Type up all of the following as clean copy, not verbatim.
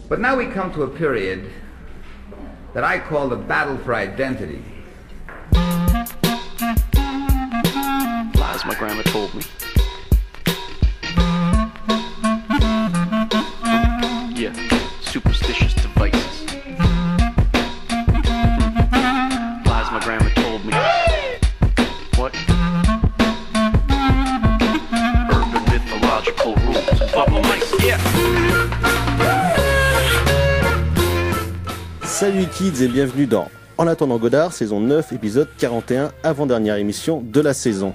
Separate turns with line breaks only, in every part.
But now we come to a period that I call the battle for identity.
Lies my grandma told me. Yeah, superstitious devices. Lies my grandma told me. What? Urban mythological rules. Bubble mice, yeah.
Salut kids et bienvenue dans En attendant Godard, saison 9, épisode 41, avant-dernière émission de la saison.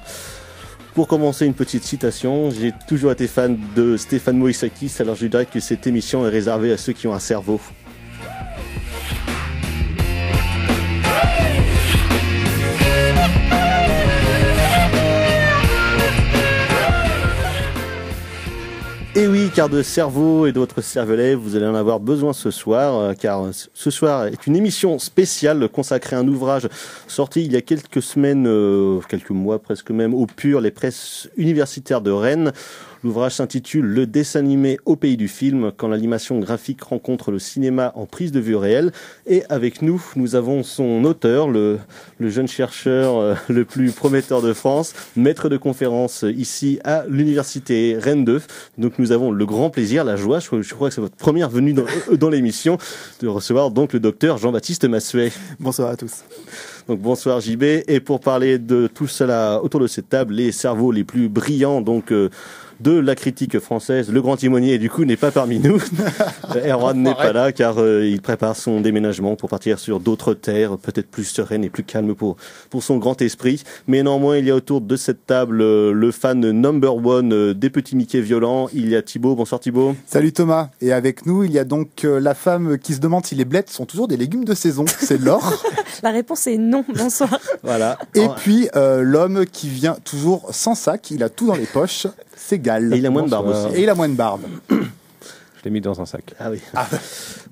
Pour commencer, une petite citation. J'ai toujours été fan de Stéphane Moïsakis, alors je dirais que cette émission est réservée à ceux qui ont un cerveau. Et oui, car de cerveau et d'autres cervelets, vous allez en avoir besoin ce soir, car ce soir est une émission spéciale consacrée à un ouvrage sorti il y a quelques semaines, quelques mois presque même, au Pur, les presses universitaires de Rennes. L'ouvrage s'intitule « Le dessin animé au pays du film, quand l'animation graphique rencontre le cinéma en prise de vue réelle ». Et avec nous, nous avons son auteur, le jeune chercheur le plus prometteur de France, maître de conférence ici à l'université Rennes 2. Donc nous avons le grand plaisir, la joie, je crois que c'est votre première venue dans l'émission, de recevoir donc le docteur Jean-Baptiste Massuet.
Bonsoir à tous.
Donc bonsoir JB, et pour parler de tout cela autour de cette table, les cerveaux les plus brillants donc de la critique française, le grand timonier du coup n'est pas parmi nous. Erwan n'est pas là car il prépare son déménagement pour partir sur d'autres terres, peut-être plus sereines et plus calmes pour son grand esprit. Mais néanmoins, il y a autour de cette table le fan number one des petits Mickey violents. Il y a Thibaut. Bonsoir Thibaut.
Salut Thomas. Et avec nous, il y a donc la femme qui se demande si les blettes sont toujours des légumes de saison. C'est Laure.
La réponse est non. Bonsoir.
Voilà.
Et puis l'homme qui vient toujours sans sac, il a tout dans les poches. C'est Gall.
Et il a moins de barbe aussi.
Et il a moins de barbe.
Je l'ai mis dans un sac.
Ah oui. Ah.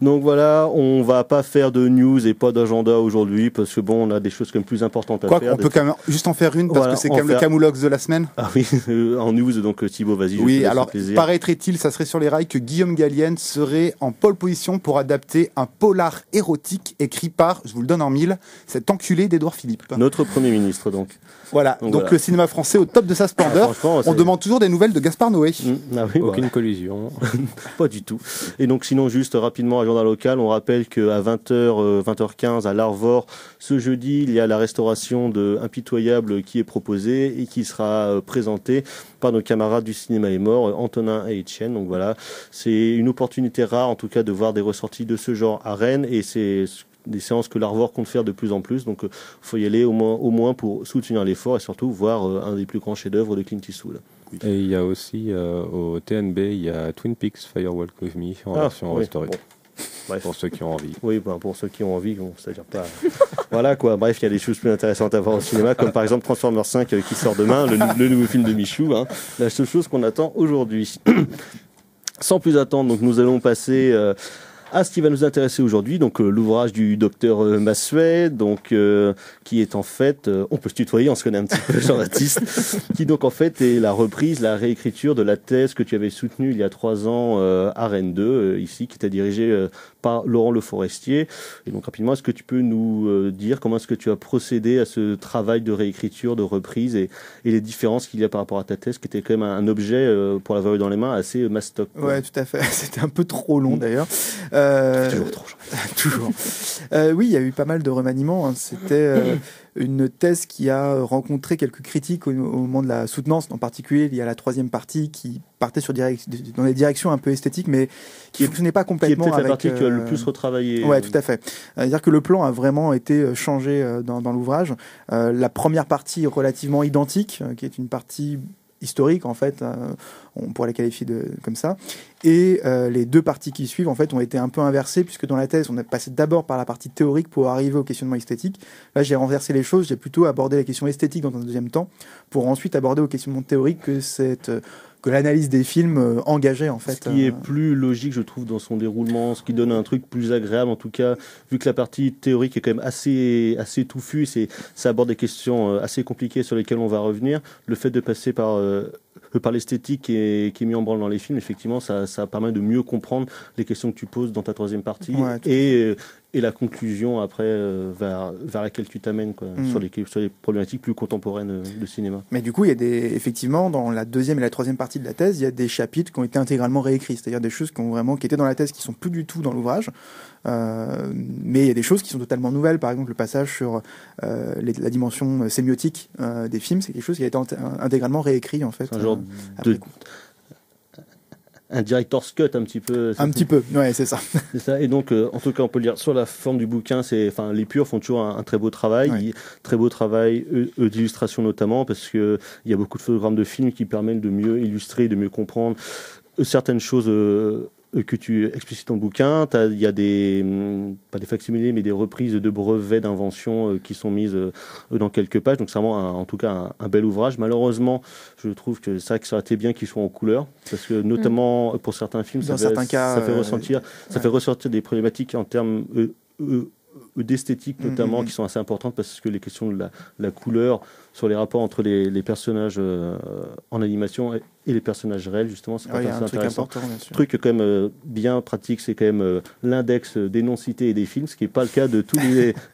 Donc voilà, on va pas faire de news et pas d'agenda aujourd'hui parce que bon, on a des choses quand même plus importantes à faire.
On peut quand même juste en faire une parce que c'est quand même le Camoulox de la semaine.
Ah oui, en news, donc Thibaut, vas-y.
Oui, alors paraîtrait-il, ça serait sur les rails que Guillaume Gallienne serait en pole position pour adapter un polar érotique écrit par, je vous le donne en mille, cet enculé d'Édouard Philippe.
Notre Premier ministre donc.
Voilà, donc voilà. Le cinéma français au top de sa splendeur. On demande toujours des nouvelles de Gaspard Noé.
Ah oui,
aucune collision.
Pas du tout. Et donc sinon, juste rapidement, agenda local, on rappelle qu'à 20h, 20h15 à l'Arvor, ce jeudi, il y a la restauration de Impitoyable qui est proposée et qui sera présentée par nos camarades du cinéma est mort, Antonin et Etienne. Donc voilà, c'est une opportunité rare en tout cas de voir des ressorties de ce genre à Rennes et c'est des séances que l'Arvor compte faire de plus en plus, donc faut y aller au moins pour soutenir l'effort et surtout voir un des plus grands chefs-d'œuvre de Clint Eastwood.
Oui. Et il y a aussi au TNB, il y a Twin Peaks Firewalk with Me en version restaurée. Bon. Bref. Pour ceux qui ont envie.
Oui, ben, pour ceux qui ont envie, bon, c'est-à-dire pas. Voilà quoi. Bref, il y a des choses plus intéressantes à voir au cinéma, comme par exemple Transformers 5 qui sort demain, le nouveau film de Michou. Hein, la seule chose qu'on attend aujourd'hui. Sans plus attendre, donc nous allons passer à ce qui va nous intéresser aujourd'hui, donc l'ouvrage du docteur Massuet, donc qui est en fait, on peut se tutoyer, on se connaît un petit peu, Jean-Baptiste, qui donc en fait est la reprise, la réécriture de la thèse que tu avais soutenue il y a 3 ans à Rennes 2, ici, qui était dirigée par Laurent Le Forestier. Et donc rapidement, est-ce que tu peux nous dire comment est-ce que tu as procédé à ce travail de réécriture, de reprise et les différences qu'il y a par rapport à ta thèse, qui était quand même un objet, pour l'avoir eu dans les mains, assez mastoc.
Ouais, tout à fait. C'était un peu trop long d'ailleurs.
Toujours trop.
Toujours. Oui, il y a eu pas mal de remaniements. Hein. C'était une thèse qui a rencontré quelques critiques au moment de la soutenance. En particulier, il y a la 3e partie qui partait dans des directions un peu esthétiques, mais qui ne fonctionnait pas complètement.
Qui est peut-être la partie que tu as le plus retravaillé.
Ouais, tout à fait. C'est-à-dire que le plan a vraiment été changé dans l'ouvrage. La première partie relativement identique, qui est une partie historique en fait, on pourrait la qualifier comme ça, et les 2 parties qui suivent en fait ont été un peu inversées, puisque dans la thèse on est passé d'abord par la partie théorique pour arriver au questionnement esthétique. Là j'ai renversé les choses, j'ai plutôt abordé la question esthétique dans un deuxième temps pour ensuite aborder au questionnement théorique que l'analyse des films engagée en fait.
Ce qui est plus logique je trouve dans son déroulement, ce qui donne un truc plus agréable en tout cas, vu que la partie théorique est quand même assez touffue, ça aborde des questions assez compliquées sur lesquelles on va revenir. Le fait de passer par par l'esthétique qui est mis en branle dans les films, effectivement, ça permet de mieux comprendre les questions que tu poses dans ta troisième partie et la conclusion après vers laquelle tu t'amènes sur les problématiques plus contemporaines de cinéma.
Mais du coup, il y a effectivement, dans la deuxième et la troisième partie de la thèse, il y a des chapitres qui ont été intégralement réécrits, c'est-à-dire des choses qui étaient dans la thèse qui sont plus du tout dans l'ouvrage. Mais il y a des choses qui sont totalement nouvelles. Par exemple, le passage sur la dimension sémiotique des films, c'est quelque chose qui a été intégralement réécrit en fait.
C'est un genre un director's cut un petit peu.
Un petit peu, ouais, c'est ça.
C'est ça. Et donc, en tout cas, on peut le dire sur la forme du bouquin. Les Purs font toujours un très beau travail, très beau travail d'illustration notamment, parce que il y a beaucoup de photogrammes de films qui permettent de mieux illustrer, de mieux comprendre certaines choses que tu explicites dans le bouquin. Il y a pas des facsimilés, mais des reprises de brevets d'invention qui sont mises dans quelques pages. Donc c'est vraiment en tout cas un bel ouvrage. Malheureusement, je trouve que c'est vrai que ça aurait été bien qu'il soit en couleur, parce que notamment pour certains films, ça fait ressortir des problématiques en termes d'esthétique notamment qui sont assez importantes, parce que les questions de la couleur sur les rapports entre les personnages en animation et les personnages réels, justement, c'est pas assez intéressant. Un truc quand même bien pratique, c'est quand même l'index des non-cités et des films, ce qui n'est pas le cas de tous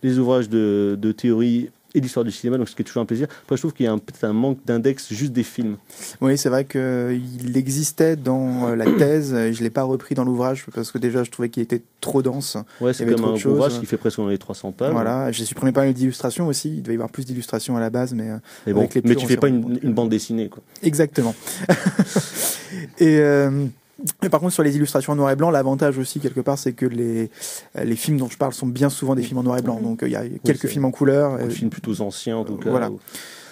les ouvrages de théorie et d'histoire du cinéma, donc ce qui est toujours un plaisir. Après, je trouve qu'il y a peut-être un manque d'index juste des films.
Oui, c'est vrai qu'il existait dans la thèse, et je ne l'ai pas repris dans l'ouvrage, parce que déjà, je trouvais qu'il était trop dense.
Ouais, c'est comme un ouvrage qui fait presque dans les 300 pages.
Voilà, j'ai supprimé pas mal d'illustrations aussi, il devait y avoir plus d'illustrations à la base, mais
tu ne fais pas une bande dessinée, quoi.
Exactement. Et par contre, sur les illustrations en noir et blanc, l'avantage aussi, quelque part, c'est que les films dont je parle sont bien souvent des films en noir et blanc. Donc, il y a quelques films en couleur.
Des films plutôt anciens, en tout cas.
Voilà.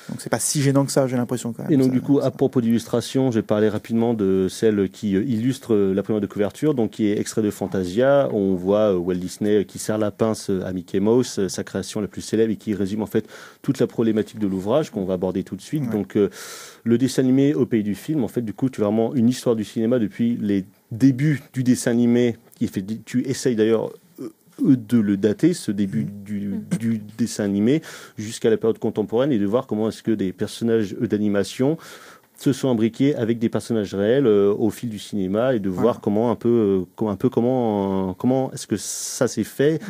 Donc, c'est pas si gênant que ça, j'ai l'impression, quand même.
Et donc, du coup, à propos d'illustration, je vais parler rapidement de celle qui illustre la première de couverture, donc qui est extrait de Fantasia. On voit Walt Disney qui serre la pince à Mickey Mouse, sa création la plus célèbre, et qui résume en fait toute la problématique de l'ouvrage qu'on va aborder tout de suite. Ouais. Donc, le dessin animé au pays du film, en fait, du coup, tu as vraiment une histoire du cinéma depuis les débuts du dessin animé. Tu essayes d'ailleurs de le dater, ce début du dessin animé, jusqu'à la période contemporaine, et de voir comment est-ce que des personnages d'animation se sont imbriqués avec des personnages réels au fil du cinéma, et de voir comment est-ce que ça s'est fait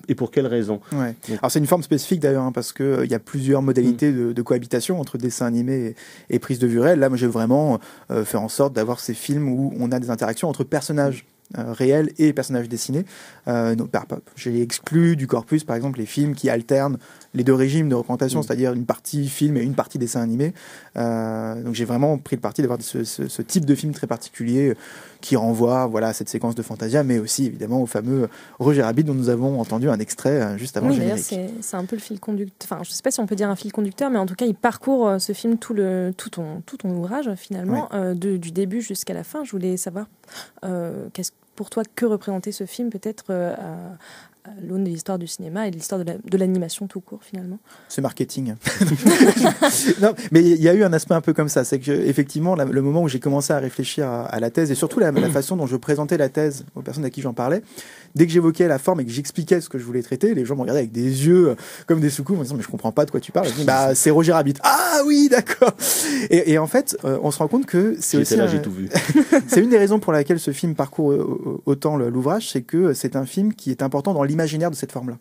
et pour quelles raisons.
Ouais. Alors c'est une forme spécifique d'ailleurs, parce que il y a plusieurs modalités de cohabitation entre dessin animé et prise de vue réelle. Là, moi, j'ai vraiment fait en sorte d'avoir ces films où on a des interactions entre personnages réels et personnages dessinés. J'ai exclu du corpus, par exemple, les films qui alternent les deux régimes de représentation, c'est-à-dire une partie film et une partie dessin animé. Donc j'ai vraiment pris le parti d'avoir ce type de film très particulier qui renvoie à cette séquence de Fantasia, mais aussi évidemment au fameux Roger Rabbit dont nous avons entendu un extrait juste avant le générique.
D'ailleurs, c'est un peu le fil conducteur. Enfin, je ne sais pas si on peut dire un fil conducteur, mais en tout cas, il parcourt ce film tout ton ouvrage finalement, du début jusqu'à la fin. Je voulais savoir pour toi, que représentait ce film peut-être à l'aune de l'histoire du cinéma et de l'histoire de l'animation tout court finalement.
C'est marketing. Non, mais il y a eu un aspect un peu comme ça, c'est que effectivement le moment où j'ai commencé à réfléchir à la thèse, et surtout la façon dont je présentais la thèse aux personnes à qui j'en parlais, dès que j'évoquais la forme et que j'expliquais ce que je voulais traiter, les gens me regardaient avec des yeux comme des soucoupes en disant mais je comprends pas de quoi tu parles. Je dis c'est Roger Rabbit. Ah oui, d'accord. Et en fait, on se rend compte que c'est aussi
j'ai tout vu.
C'est une des raisons pour laquelle ce film parcourt autant l'ouvrage, c'est que c'est un film qui est important dans l'imaginaire de cette forme-là.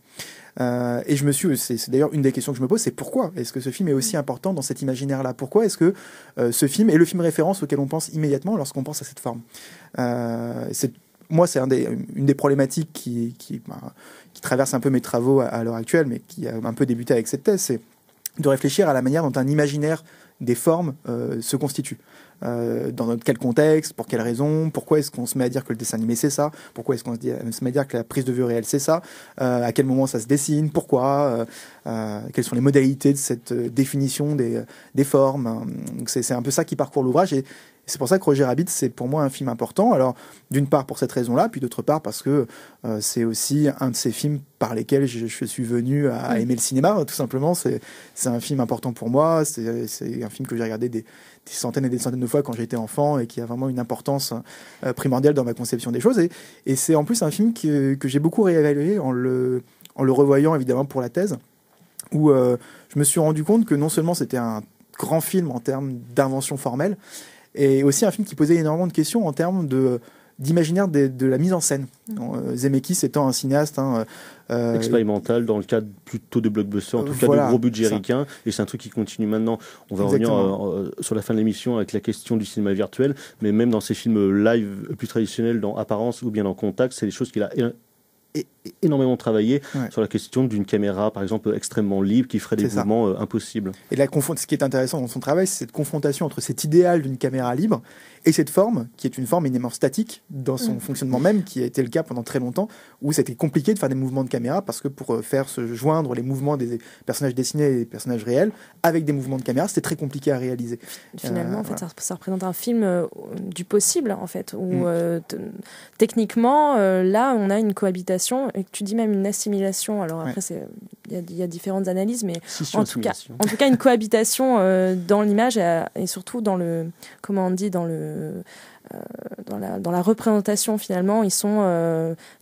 Et c'est d'ailleurs une des questions que je me pose, c'est pourquoi est-ce que ce film est aussi important dans cet imaginaire-là ? Pourquoi est-ce que ce film est le film référence auquel on pense immédiatement lorsqu'on pense à cette forme ? Moi, c'est une des problématiques qui traverse un peu mes travaux à l'heure actuelle, mais qui a un peu débuté avec cette thèse, c'est de réfléchir à la manière dont un imaginaire des formes se constitue. Dans quel contexte, pour quelles raisons, pourquoi est-ce qu'on se met à dire que le dessin animé c'est ça, pourquoi est-ce qu'on se met à dire que la prise de vue réelle c'est ça, à quel moment ça se dessine, pourquoi, quelles sont les modalités de cette définition des formes. Donc c'est un peu ça qui parcourt l'ouvrage, et c'est pour ça que Roger Rabbit, c'est pour moi un film important. Alors, d'une part pour cette raison-là, puis d'autre part parce que c'est aussi un de ces films par lesquels je suis venu à aimer le cinéma, tout simplement. C'est un film important pour moi, c'est un film que j'ai regardé des centaines et des centaines de fois quand j'étais enfant, et qui a vraiment une importance primordiale dans ma conception des choses. Et c'est en plus un film que j'ai beaucoup réévalué en le revoyant évidemment pour la thèse, où je me suis rendu compte que non seulement c'était un grand film en termes d'invention formelle, et aussi un film qui posait énormément de questions en termes d'imaginaire de la mise en scène. Zemeckis étant un cinéaste
expérimental dans le cadre plutôt des blockbusters, en tout cas de gros budgets ricains, et c'est un truc qui continue maintenant. On va revenir sur la fin de l'émission avec la question du cinéma virtuel, mais même dans ces films live plus traditionnels, dans Apparence ou bien dans Contact, c'est des choses qu'il a énormément travaillé sur la question d'une caméra, par exemple, extrêmement libre, qui ferait des mouvements impossibles.
Et ce qui est intéressant dans son travail, c'est cette confrontation entre cet idéal d'une caméra libre et cette forme, qui est une forme éminemment statique dans son fonctionnement même, qui a été le cas pendant très longtemps, où c'était compliqué de faire des mouvements de caméra, parce que pour faire se joindre les mouvements des personnages dessinés et des personnages réels, avec des mouvements de caméra, c'était très compliqué à réaliser.
Finalement, en fait, ça représente un film du possible, en fait, où techniquement, là, on a une cohabitation, et tu dis même une assimilation. Alors après, il y a différentes analyses, mais en tout cas, une cohabitation dans l'image et surtout dans le, comment on dit, dans la représentation. Finalement, il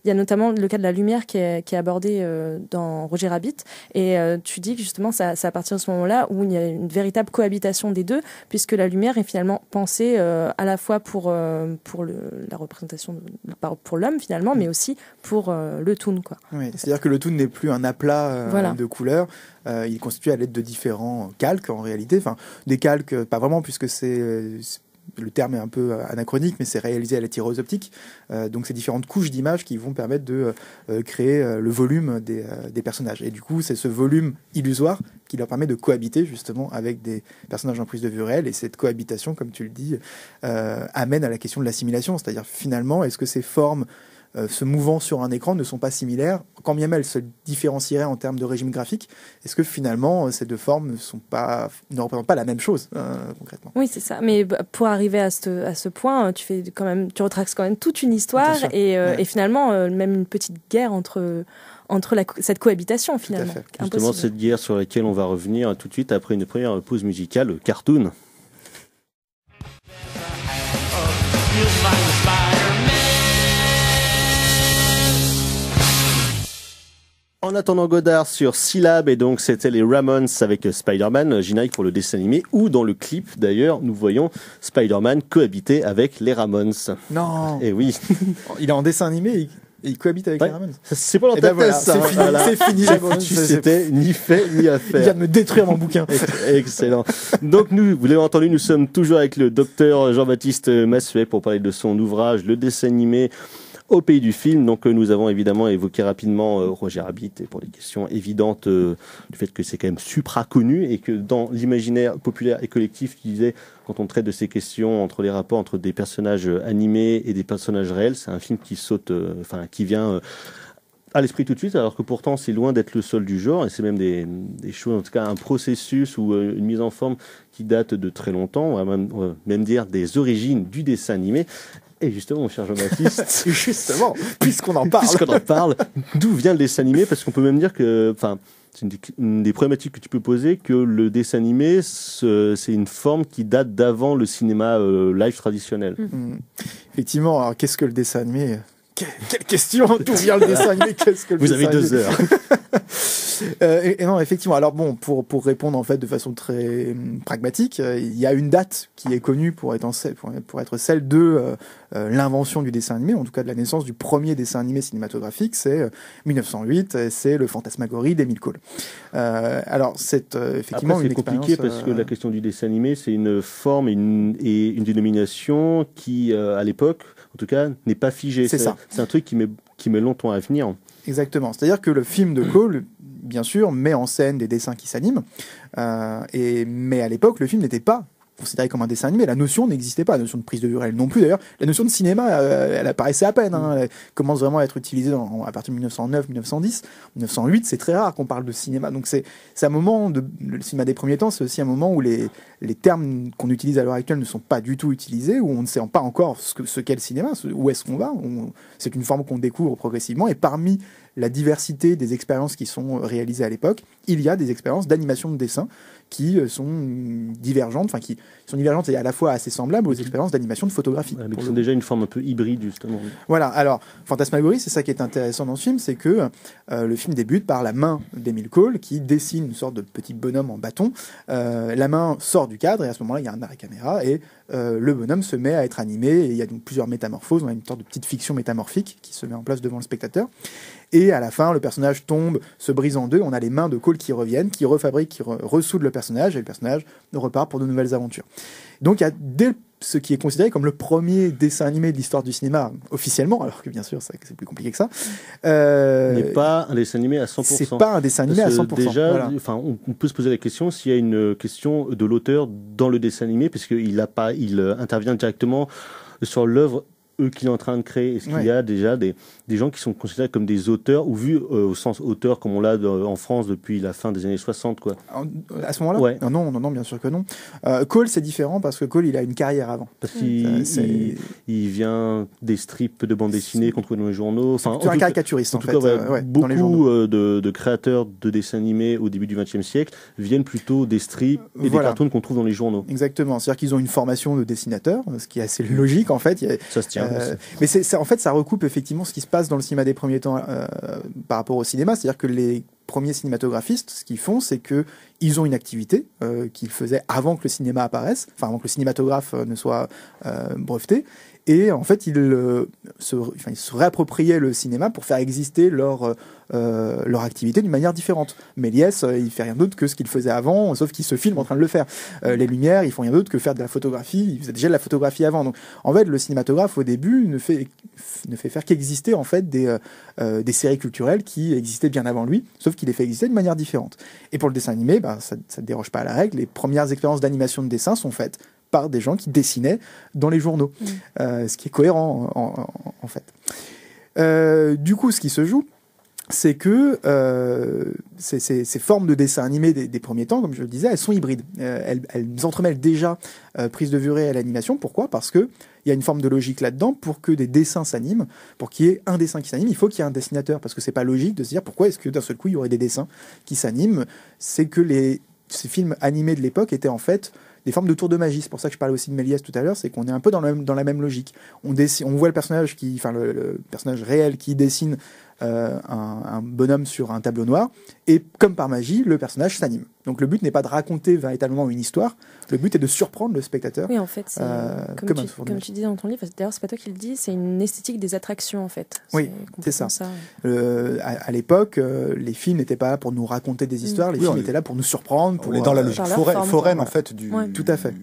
y a notamment le cas de la lumière qui est abordé dans Roger Rabbit, et tu dis que justement c'est à partir de ce moment-là où il y a une véritable cohabitation des deux, puisque la lumière est finalement pensée à la fois pour la représentation pour l'homme finalement, mais aussi pour le toon, quoi.
Oui, c'est-à-dire que le toon n'est plus un aplat de couleurs. Il est constitué à l'aide de différents calques, en réalité, enfin des calques pas vraiment, puisque le terme est un peu anachronique, mais c'est réalisé à la tireuse optique. Donc c'est différentes couches d'images qui vont permettre de créer le volume des personnages. Et du coup, c'est ce volume illusoire qui leur permet de cohabiter justement avec des personnages en prise de vue réelle. Et cette cohabitation, comme tu le dis, amène à la question de l'assimilation. C'est-à-dire finalement, est-ce que ces formes se mouvant sur un écran ne sont pas similaires, quand bien même elles se différencieraient en termes de régime graphique? Est-ce que finalement ces deux formes ne représentent pas la même chose concrètement?
Oui, c'est ça. Mais pour arriver à ce point, tu retraces quand même toute une histoire et finalement même une petite guerre entre cette cohabitation finalement.
Justement, cette guerre sur laquelle on va revenir tout de suite après une première pause musicale, Cartoon. En attendant Godard sur Syllab, et donc c'était les Ramones avec Spider-Man, générique pour le dessin animé, où dans le clip d'ailleurs nous voyons Spider-Man cohabiter avec les Ramones.
Non.
Et oui.
Il est en dessin animé et il cohabite avec les Ramones.
C'est pas dans ta tête, ça.
C'est fini.
C'était ni fait ni à faire.
Il vient de me détruire mon bouquin.
Excellent. Donc vous l'avez entendu, nous sommes toujours avec le docteur Jean-Baptiste Massuet pour parler de son ouvrage, le dessin animé au pays du film. Donc nous avons évidemment évoqué rapidement Roger Rabbit, et pour des questions évidentes du fait que c'est quand même supra connu, et que dans l'imaginaire populaire et collectif, qui disait, quand on traite de ces questions entre les rapports entre des personnages animés et des personnages réels, c'est un film qui saute, qui vient à l'esprit tout de suite, alors que pourtant c'est loin d'être le seul du genre, et c'est même des choses, en tout cas un processus ou une mise en forme qui date de très longtemps, on va même dire des origines du dessin animé. Et justement, mon cher Jean-Baptiste,
puisqu'on en parle,
d'où vient le dessin animé? Parce qu'on peut même dire que, c'est une des problématiques que tu peux poser, que le dessin animé, c'est une forme qui date d'avant le cinéma live traditionnel.
Effectivement, alors qu'est-ce que le dessin animé? Quelle question! D'où vient le dessin animé? Qu'est-ce que le
Vous avez 2 heures.
Et non, effectivement. Alors bon, pour répondre en fait de façon très pragmatique, il y a une date qui est connue pour être celle de l'invention du dessin animé, en tout cas de la naissance du premier dessin animé cinématographique, c'est 1908, c'est le Fantasmagorie d'Émile Cole. Alors c'est effectivement
une expérience. C'est compliqué parce que la question du dessin animé, c'est une forme et une dénomination qui, à l'époque, en tout cas, n'est pas figée.
C'est ça.
C'est un truc qui met longtemps à venir.
Exactement. C'est-à-dire que le film de Cole, bien sûr, met en scène des dessins qui s'animent, mais à l'époque, le film n'était pas considéré comme un dessin animé. La notion n'existait pas, la notion de prise de vue réelle non plus. D'ailleurs, la notion de cinéma, elle apparaissait à peine. Elle commence vraiment à être utilisée à partir de 1909, 1910. 1908, c'est très rare qu'on parle de cinéma. Donc c'est un moment, le cinéma des premiers temps, c'est aussi un moment où les termes qu'on utilise à l'heure actuelle ne sont pas du tout utilisés, où on ne sait pas encore ce qu'est le cinéma, où est-ce qu'on va. C'est une forme qu'on découvre progressivement, et parmi la diversité des expériences qui sont réalisées à l'époque, il y a des expériences d'animation de dessin qui sont divergentes, enfin qui sont divergentes et à la fois assez semblables aux expériences d'animation de photographie.
Ouais, mais qui sont déjà une forme un peu hybride, justement.
Voilà, alors, Fantasmagorie, c'est ça qui est intéressant dans ce film, c'est que le film débute par la main d'Emile Cole qui dessine une sorte de petit bonhomme en bâton. La main sort du cadre et à ce moment-là, il y a un arrêt caméra et le bonhomme se met à être animé et il y a donc plusieurs métamorphoses, on a une sorte de petite fiction métamorphique qui se met en place devant le spectateur. Et à la fin, le personnage tombe, se brise en deux, on a les mains de Cole qui reviennent, qui refabriquent, qui ressoudent le personnage et le personnage repart pour de nouvelles aventures. Donc il y a dès ce qui est considéré comme le premier dessin animé de l'histoire du cinéma officiellement, alors que bien sûr c'est plus compliqué que ça.
N'est pas un dessin animé à 100%.
C'est pas un dessin animé à 100%.
Déjà,
voilà.
enfin, on peut se poser la question s'il y a une question de l'auteur dans le dessin animé, puisqu'il intervient directement sur l'œuvre qu'il est en train de créer. Est-ce qu'il y a déjà des gens qui sont considérés comme des auteurs, ou vus au sens auteur comme on l'a en France depuis la fin des années 60, quoi?
À ce moment-là?
Ouais.
Non, bien sûr que non. Cole, c'est différent parce que Cole, il a une carrière avant.
Parce qu'il vient des strips de bande dessinée qu'on trouve dans les journaux. Enfin,
c'est un caricaturiste, en fait.
Beaucoup de créateurs de dessins animés au début du XXe siècle viennent plutôt des strips et des cartoons qu'on trouve dans les journaux.
Exactement. C'est-à-dire qu'ils ont une formation de dessinateur, ce qui est assez logique, en fait.
Ça se tient.
Mais en fait, ça recoupe effectivement ce qui se passe dans le cinéma des premiers temps par rapport au cinéma. C'est-à-dire que les premiers cinématographistes, ce qu'ils font, c'est que ils ont une activité qu'ils faisaient avant que le cinéma apparaisse, enfin avant que le cinématographe ne soit breveté. Et en fait, ils se réappropriaient le cinéma pour faire exister leur activité d'une manière différente. Méliès, il fait rien d'autre que ce qu'il faisait avant, sauf qu'il se filme en train de le faire. Les Lumières, ils font rien d'autre que faire de la photographie. Ils faisaient déjà de la photographie avant. Donc, en fait, le cinématographe au début ne fait faire qu'exister en fait des séries culturelles qui existaient bien avant lui, sauf qu'il les fait exister de manière différente. Et pour le dessin animé, ça ne déroge pas à la règle. Les premières expériences d'animation de dessin sont faites par des gens qui dessinaient dans les journaux, ce qui est cohérent en fait. Du coup, ce qui se joue, c'est que ces formes de dessin animé des premiers temps, comme je le disais, elles sont hybrides. Elles entremêlent déjà prise de vue réelle et animation. Pourquoi ? Parce qu'il y a une forme de logique là-dedans. Pour que des dessins s'animent, pour qu'il y ait un dessin qui s'anime, il faut qu'il y ait un dessinateur. Parce que c'est pas logique de se dire pourquoi est-ce que d'un seul coup il y aurait des dessins qui s'animent. C'est que ces films animés de l'époque étaient en fait des formes de tours de magie. C'est pour ça que je parlais aussi de Méliès tout à l'heure, c'est qu'on est un peu dans la même logique. On voit le personnage le personnage réel qui dessine un bonhomme sur un tableau noir, et comme par magie, le personnage s'anime. Donc le but n'est pas de raconter véritablement une histoire, le but est de surprendre le spectateur.
Oui, en fait, c'est comme tu dis dans ton livre, d'ailleurs c'est pas toi qui le dis, c'est une esthétique des attractions en fait.
Oui, c'est ça. À l'époque, les films n'étaient pas là pour nous raconter des histoires, les films étaient là pour nous surprendre.
On est dans la logique foraine en fait
tout à fait.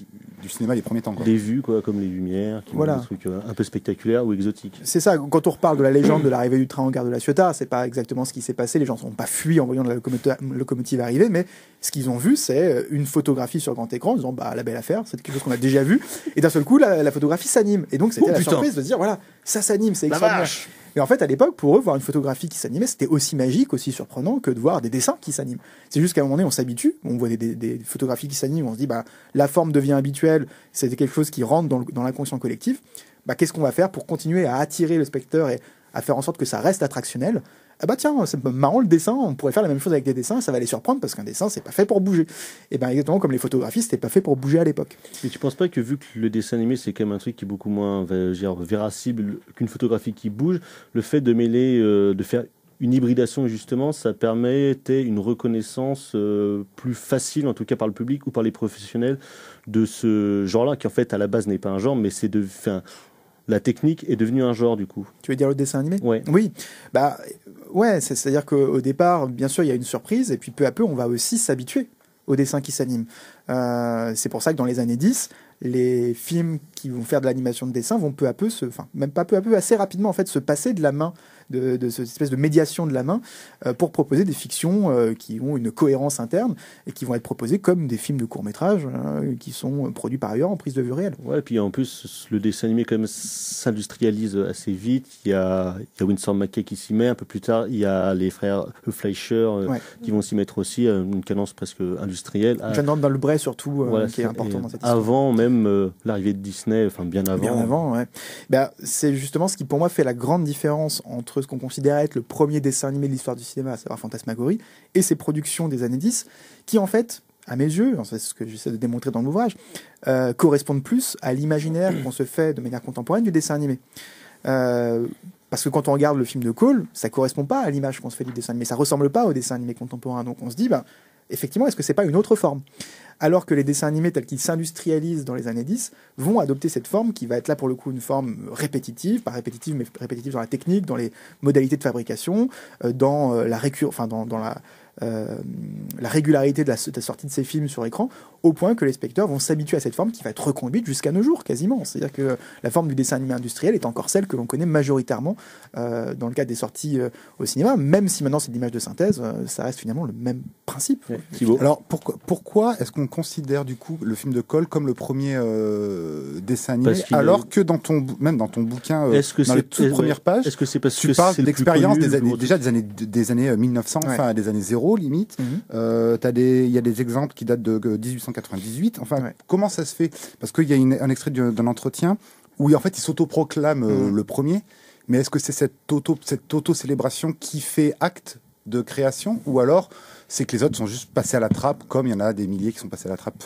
Du cinéma les premiers temps.
Des vues, comme les Lumières, qui sont des trucs un peu spectaculaires ou exotiques.
C'est ça, quand on reparle de la légende de l'arrivée du train en gare de la Ciotat, c'est pas exactement ce qui s'est passé, les gens ne sont pas fuis en voyant la locomotive arriver, mais ce qu'ils ont vu, c'est une photographie sur grand écran, en disant la belle affaire, c'est quelque chose qu'on a déjà vu, et d'un seul coup, la photographie s'anime. Et donc, c'était la surprise de se dire, voilà, ça s'anime, c'est extraordinaire. Et en fait, à l'époque, pour eux, voir une photographie qui s'animait, c'était aussi magique, aussi surprenant que de voir des dessins qui s'animent. C'est juste qu'à un moment donné, on s'habitue, on voit des photographies qui s'animent, on se dit, la forme devient habituelle, c'est quelque chose qui rentre dans l'inconscient collectif. Qu'est-ce qu'on va faire pour continuer à attirer le spectateur et à faire en sorte que ça reste attractionnel? Tiens, c'est marrant le dessin, on pourrait faire la même chose avec des dessins, ça va les surprendre parce qu'un dessin, c'est pas fait pour bouger. Et exactement comme les photographies, c'était pas fait pour bouger à l'époque.
Et tu penses pas que vu que le dessin animé, c'est quand même un truc qui est beaucoup moins véracible qu'une photographie qui bouge, le fait de mêler, de faire une hybridation justement, ça permettait une reconnaissance plus facile, en tout cas par le public ou par les professionnels, de ce genre-là, qui en fait à la base n'est pas un genre, mais c'est la technique est devenue un genre du coup.
Tu veux dire le dessin animé ?
Ouais.
Oui. C'est-à-dire qu'au départ, bien sûr, il y a une surprise, et puis peu à peu, on va aussi s'habituer au dessin qui s'anime. C'est pour ça que dans les années 10, les films qui vont faire de l'animation de dessin vont peu à peu, assez rapidement en fait, se passer de la main de cette espèce de médiation de la main pour proposer des fictions qui ont une cohérence interne et qui vont être proposées comme des films de court-métrage qui sont produits par ailleurs en prise de vue réelle.
Ouais, et puis en plus, le dessin animé quand même s'industrialise assez vite. Il y a Winsor McCay qui s'y met. Un peu plus tard, il y a les frères Fleischer qui vont s'y mettre aussi à une cadence presque industrielle.
John Dans le Bray surtout, qui est important dans cette histoire.
Avant même même l'arrivée de Disney, enfin bien avant.
Bien avant, ouais. C'est justement ce qui pour moi fait la grande différence entre ce qu'on considère être le premier dessin animé de l'histoire du cinéma, à savoir Fantasmagorie, et ses productions des années 10, qui en fait, à mes yeux, c'est ce que j'essaie de démontrer dans l'ouvrage, correspondent plus à l'imaginaire qu'on se fait de manière contemporaine du dessin animé. Parce que quand on regarde le film de Cole, ça correspond pas à l'image qu'on se fait du dessin animé, ça ressemble pas au dessin animé contemporain. Donc on se dit, effectivement, est-ce que c'est pas une autre forme ? Alors que les dessins animés tels qu'ils s'industrialisent dans les années 10 vont adopter cette forme qui va être là pour le coup une forme répétitive, pas répétitive mais répétitive dans la technique, dans les modalités de fabrication, dans la régularité de la sortie de ces films sur écran, au point que les spectateurs vont s'habituer à cette forme qui va être reconduite jusqu'à nos jours, quasiment. C'est-à-dire que la forme du dessin animé industriel est encore celle que l'on connaît majoritairement dans le cadre des sorties au cinéma, même si maintenant c'est de l'image de synthèse, ça reste finalement le même principe.
Thibaut.
Alors pourquoi est-ce qu'on considère du coup le film de Cole comme le premier dessin animé, alors que même dans ton bouquin, dans les toutes premières pages,
est-ce que c'est parce
tu
que
parles
c'est
d'expérience des années 1900, enfin des années 0 limite. Il y a des exemples qui datent de 1898. Enfin, comment ça se fait ? Parce qu'il y a un extrait d'un entretien où en fait il s'autoproclame le premier. Mais est-ce que c'est cette auto-célébration qui fait acte de création, ou alors c'est que les autres sont juste passés à la trappe, comme il y en a des milliers qui sont passés à la trappe?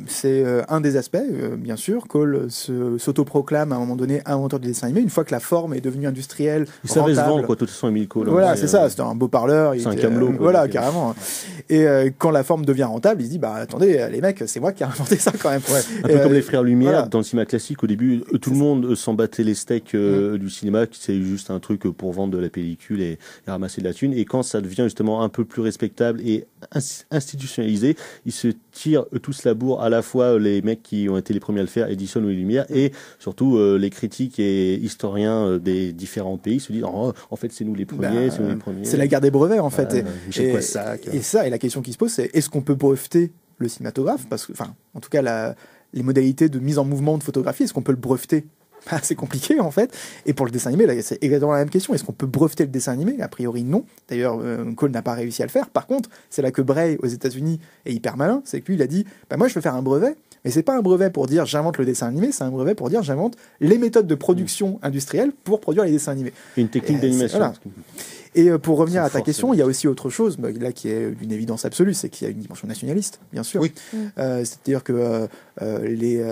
C'est un des aspects, bien sûr. Cole s'autoproclame à un moment donné inventeur du dessin animé, une fois que la forme est devenue industrielle,
il savait se vendre, quoi, de toute façon, Émile Cole.
Voilà, c'est ça, c'était un beau parleur.
C'est un camelot.
Voilà, carrément. Et quand la forme devient rentable, il se dit, attendez, les mecs, c'est moi qui ai inventé ça quand même.
Un peu comme les Frères Lumière, dans le cinéma classique, au début, tout le monde s'en battait les steaks du cinéma, qui c'est juste un truc pour vendre de la pellicule et ramasser de la thune. Et quand ça devient justement un peu plus respectable et institutionnalisé, ils se tirent tous la bourre, à la fois les mecs qui ont été les premiers à le faire, Edison ou les Lumières, et surtout les critiques et historiens des différents pays se disent en fait c'est nous les premiers, c'est nous les premiers.
C'est la guerre des brevets en fait.
Et
la question qui se pose, c'est est-ce qu'on peut breveter le cinématographe, parce que, en tout cas les modalités de mise en mouvement de photographie, est-ce qu'on peut le breveter? C'est compliqué en fait. Et pour le dessin animé, là, c'est exactement la même question. Est-ce qu'on peut breveter le dessin animé? A priori non. D'ailleurs, Cole n'a pas réussi à le faire. Par contre, c'est là que Bray aux États-Unis est hyper malin. C'est que lui, il a dit moi je veux faire un brevet, mais c'est pas un brevet pour dire j'invente le dessin animé, c'est un brevet pour dire j'invente les méthodes de production industrielle pour produire les dessins animés.
Une technique d'animation.
Voilà. Et pour revenir à ta question, il y a aussi autre chose, là qui est d'une évidence absolue, c'est qu'il y a une dimension nationaliste, bien sûr.
Oui.
C'est-à-dire que les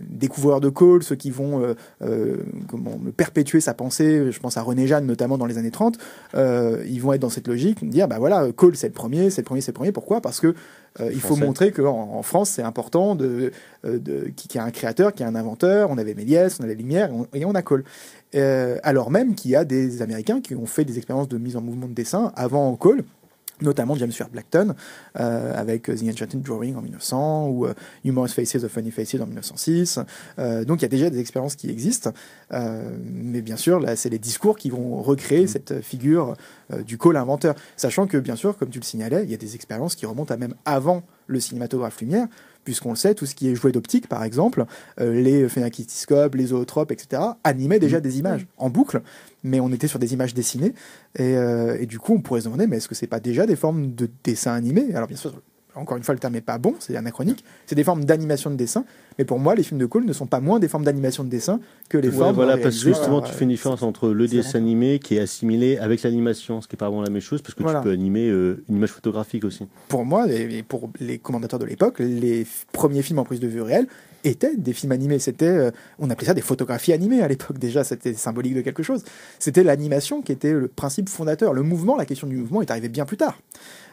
découvreurs de Cole, ceux qui vont perpétuer sa pensée, je pense à René Jeanne notamment dans les années 30, ils vont être dans cette logique, de dire Cole c'est le premier. Pourquoi ? Parce que il faut montrer qu'en France c'est important qu'il y a un créateur, qu'il y a un inventeur. On avait Méliès, on avait Lumière et on a Cole. Alors même qu'il y a des Américains qui ont fait des expériences de mise en mouvement de dessin avant Cole, notamment James Fair Blackton avec The Enchanted Drawing en 1900 ou Humorous Faces of Funny Faces en 1906. Donc il y a déjà des expériences qui existent, mais bien sûr là c'est les discours qui vont recréer cette figure du Cole inventeur, sachant que bien sûr, comme tu le signalais, il y a des expériences qui remontent à même avant le cinématographe Lumière, puisqu'on le sait, tout ce qui est jouet d'optique, par exemple, les phénakitiscopes, les zootropes, etc., animaient déjà des images en boucle, mais on était sur des images dessinées, et du coup, on pourrait se demander, mais est-ce que c'est pas déjà des formes de dessin animé ? Alors bien sûr, encore une fois, le terme n'est pas bon, c'est anachronique, c'est des formes d'animation de dessin, mais pour moi, les films de Cole ne sont pas moins des formes d'animation de dessin que les formes...
Voilà, parce que justement, tu fais une différence entre le dessin animé qui est assimilé avec l'animation, ce qui n'est pas vraiment la même chose, parce que tu peux animer une image photographique aussi.
Pour moi, et pour les commentateurs de l'époque, les premiers films en prise de vue réelle étaient des films animés. On appelait ça des photographies animées à l'époque déjà, c'était symbolique de quelque chose. C'était l'animation qui était le principe fondateur. Le mouvement, la question du mouvement est arrivée bien plus tard.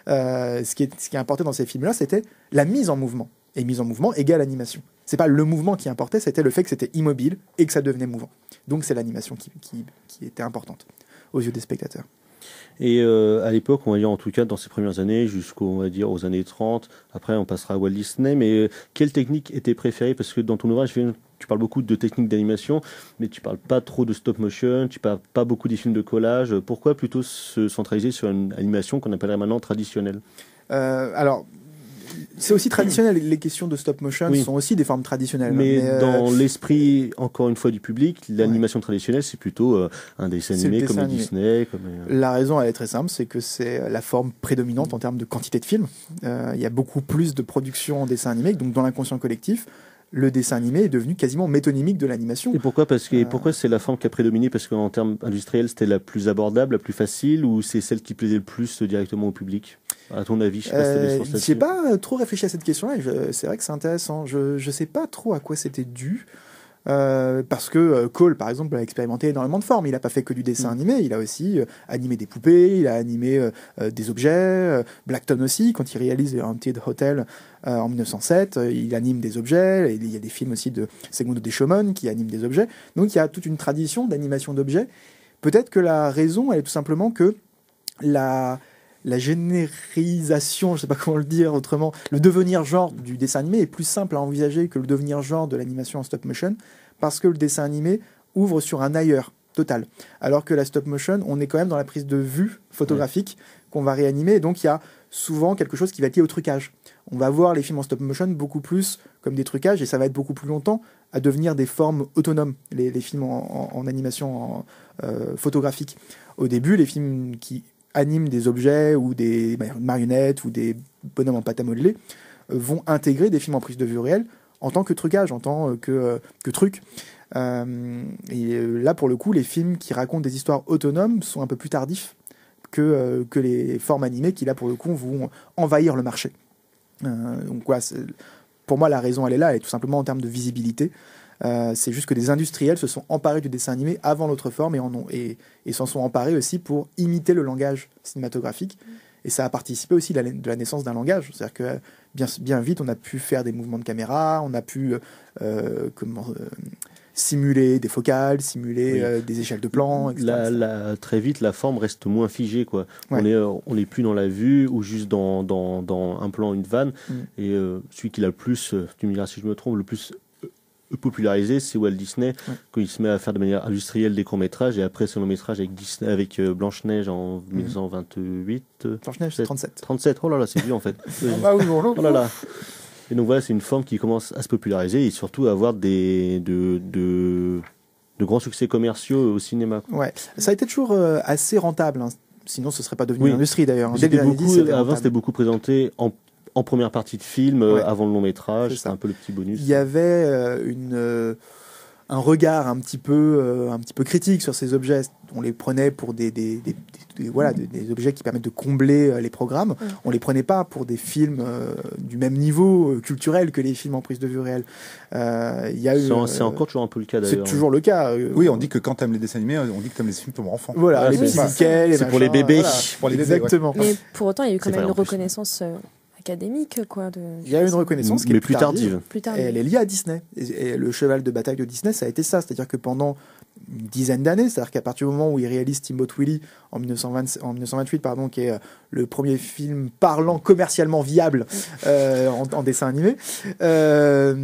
Ce qui importait dans ces films-là, c'était la mise en mouvement. Et mise en mouvement égale animation. C'est pas le mouvement qui importait, c'était le fait que c'était immobile et que ça devenait mouvant. Donc c'est l'animation qui était importante aux yeux des spectateurs.
Et à l'époque, on va dire en tout cas dans ces premières années, aux années 30, après on passera à Walt Disney, mais quelle technique était préférée? Parce que dans ton ouvrage, tu parles beaucoup de techniques d'animation, mais tu parles pas trop de stop motion, tu parles pas beaucoup des films de collage. Pourquoi plutôt se centraliser sur une animation qu'on appellerait maintenant traditionnelle?
Alors, c'est aussi traditionnel, les questions de stop motion sont aussi des formes traditionnelles.
Mais dans l'esprit, encore une fois, du public, l'animation traditionnelle, c'est plutôt un dessin animé comme Disney.
La raison, elle est très simple, c'est que c'est la forme prédominante en termes de quantité de films. Il y a beaucoup plus de production en dessin animé, donc dans l'inconscient collectif, le dessin animé est devenu quasiment métonymique de l'animation.
Et pourquoi pourquoi c'est la forme qui a prédominé? Parce qu'en termes industriels, c'était la plus abordable, la plus facile, ou c'est celle qui plaisait le plus directement au public? À ton avis, je sais pas si t'as des sources là-dessus.
J'ai pas trop réfléchi à cette question-là. C'est vrai que c'est intéressant. Je sais pas trop à quoi c'était dû. Parce que Cole, par exemple, a expérimenté énormément de formes. Il n'a pas fait que du dessin animé, il a aussi animé des poupées, il a animé des objets. Blackton aussi, quand il réalise Haunted Hotel en 1907, il anime des objets. Il y a des films aussi de Segundo Deschomon qui anime des objets. Donc il y a toute une tradition d'animation d'objets. Peut-être que la raison, elle est tout simplement que la générisation, je ne sais pas comment le dire autrement, le devenir genre du dessin animé est plus simple à envisager que le devenir genre de l'animation en stop motion, parce que le dessin animé ouvre sur un ailleurs total. Alors que la stop motion, on est quand même dans la prise de vue photographique qu'on va réanimer, et donc il y a souvent quelque chose qui va être lié au trucage. On va voir les films en stop motion beaucoup plus comme des trucages, et ça va être beaucoup plus longtemps à devenir des formes autonomes, les films en animation photographique. Au début, les films qui animent des objets ou des marionnettes ou des bonhommes en pâte à modeler vont intégrer des films en prise de vue réelle en tant que trucage, en tant que truc. Et là, pour le coup, les films qui racontent des histoires autonomes sont un peu plus tardifs que les formes animées qui, là, pour le coup, vont envahir le marché. Donc, voilà, pour moi, la raison, elle est là, elle est tout simplement en termes de visibilité. C'est juste que des industriels se sont emparés du dessin animé avant l'autre forme et s'en sont emparés aussi pour imiter le langage cinématographique. Et ça a participé aussi de la naissance d'un langage. C'est-à-dire que bien vite, on a pu faire des mouvements de caméra, on a pu simuler des focales, simuler des échelles de plan, etc.
Très vite, la forme reste moins figée, quoi.
Ouais.
On n'est plus dans la vue ou juste dans un plan, une vanne. Et celui qui l'a le plus, tu me diras si je me trompe, le plus popularisé, c'est Walt Disney, quand il se met à faire de manière industrielle des courts-métrages, et après son long-métrage avec Blanche-Neige en 1928.
Blanche-Neige, c'est 37.
37, oh là là, c'est vieux en fait. Oh là là. Et donc voilà, c'est une forme qui commence à se populariser et surtout à avoir de grands succès commerciaux au cinéma.
Ouais, ça a été toujours assez rentable, hein. Sinon ce serait pas devenu une industrie d'ailleurs.
Avant, c'était beaucoup présenté en première partie de film, avant le long métrage, c'est un peu le petit bonus.
Il y avait un regard un petit peu critique sur ces objets. On les prenait pour des objets qui permettent de combler les programmes. On les prenait pas pour des films du même niveau culturel que les films en prise de vue réelle.
C'est encore toujours un peu le cas d'ailleurs.
C'est toujours le cas.
Oui, on dit que quand t'aimes les dessins animés, on dit que t'aimes les films pour enfants.
Voilà, les petits Mickey,
c'est pour les bébés.
Voilà,
pour les bébés,
exactement.
Mais pour autant, il y a eu quand même une reconnaissance académique, quoi.
Il y a une reconnaissance qui est plus tardive.
Et
elle est liée à Disney. Et le cheval de bataille de Disney, ça a été ça. C'est-à-dire que pendant une dizaine d'années, c'est-à-dire qu'à partir du moment où il réalise Steamboat Willie en 1928, qui est le premier film parlant commercialement viable en dessin animé, à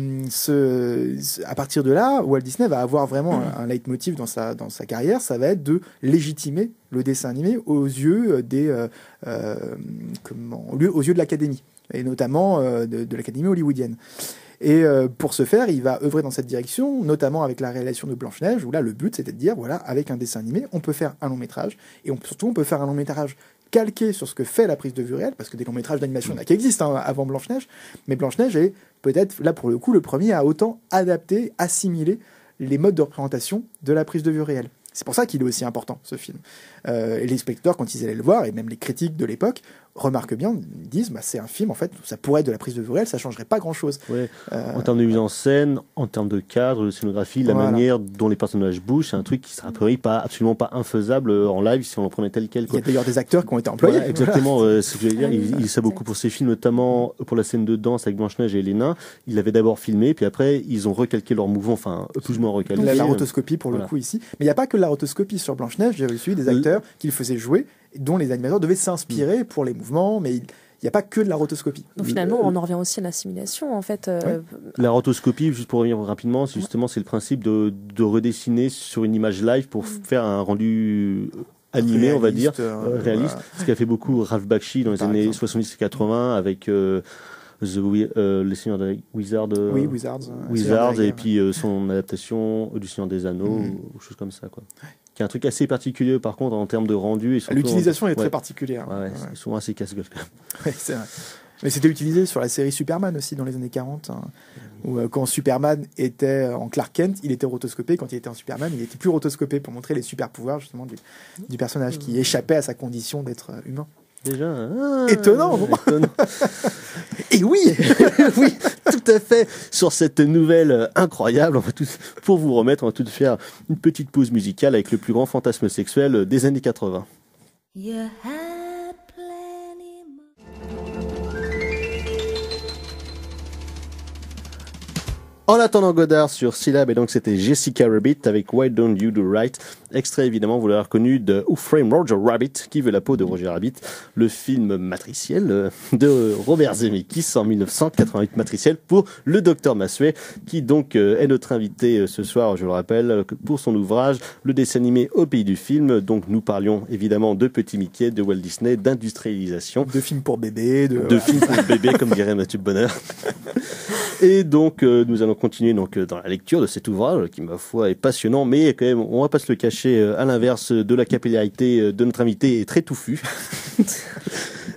partir de là, Walt Disney va avoir vraiment un leitmotiv dans sa carrière, ça va être de légitimer le dessin animé aux yeux aux yeux de l'Académie, et notamment de l'Académie hollywoodienne. Et pour ce faire, il va œuvrer dans cette direction, notamment avec la réalisation de Blanche-Neige, où là, le but, c'était de dire, voilà, avec un dessin animé, on peut faire un long métrage, et surtout, on peut faire un long métrage calqué sur ce que fait la prise de vue réelle, parce que des longs métrages d'animation qui existent avant Blanche-Neige, mais Blanche-Neige est peut-être, là, pour le coup, le premier à autant adapter, assimiler les modes de représentation de la prise de vue réelle. C'est pour ça qu'il est aussi important, ce film. Et les spectateurs, quand ils allaient le voir, et même les critiques de l'époque, remarquent bien, ils disent, c'est un film, en fait, ça pourrait être de la prise de vue réelle, ça changerait pas grand-chose.
Ouais. En termes de mise en scène, en termes de cadre, de scénographie, la manière dont les personnages bougent, c'est un truc qui sera a priori absolument pas infaisable en live si on le prenait tel quel.
Il y a d'ailleurs des acteurs qui ont été employés.
Voilà, exactement, ce que je voulais dire. Il sait beaucoup pour ses films, notamment pour la scène de danse avec Blanche-Neige et les nains. Ils l'avaient d'abord filmé, puis après, ils ont recalqué leurs mouvements, enfin, plus ou moins recalqué.
La rotoscopie, pour le coup, ici. Mais il n'y a pas que la rotoscopie sur Blanche-Neige, j'avais suivi des acteurs qui le faisaient jouer, dont les animateurs devaient s'inspirer pour les mouvements, mais il n'y a pas que de la rotoscopie.
Donc finalement, on en revient aussi à l'assimilation, en fait.
La rotoscopie, juste pour revenir rapidement, c'est le principe de redessiner sur une image live pour faire un rendu animé, réaliste, on va dire, réaliste. Ce qu'a fait beaucoup Ralph Bakshi dans les années 70 et 80 avec les Seigneurs des Wizards. Wizards, et puis son adaptation du Seigneur des Anneaux, ou choses comme ça, quoi. Qui est un truc assez particulier par contre en termes de rendu.
L'utilisation est très particulière.
C'est souvent assez casse-gueule quand même.
Ouais, c'est vrai. Mais c'était utilisé sur la série Superman aussi dans les années 40. Où quand Superman était en Clark Kent, il était rotoscopé. Quand il était en Superman, il était plus rotoscopé pour montrer les super pouvoirs justement du personnage qui échappait à sa condition d'être humain.
Déjà,
étonnant. Et oui,
oui, tout à fait. Sur cette nouvelle incroyable, pour vous remettre, on va tout faire une petite pause musicale avec le plus grand fantasme sexuel des années 80. En attendant Godard sur Syllab, et donc c'était Jessica Rabbit avec Why Don't You Do Right, extrait évidemment, vous l'avez reconnu, de Who Framed Roger Rabbit, qui veut la peau de Roger Rabbit, le film matriciel de Robert Zemeckis en 1988, matriciel pour le Docteur Massuet, qui donc est notre invité ce soir, je le rappelle, pour son ouvrage, le dessin animé au pays du film. Donc nous parlions évidemment de Petit Mickey, de Walt Disney, d'industrialisation.
De films pour bébés.
De films pour bébés, comme dirait Mathieu Bonheur. Et donc nous allons continuer donc dans la lecture de cet ouvrage qui, ma foi, est passionnant, mais quand même, on va pas se le cacher, à l'inverse de la capillarité de notre invité, est très touffu.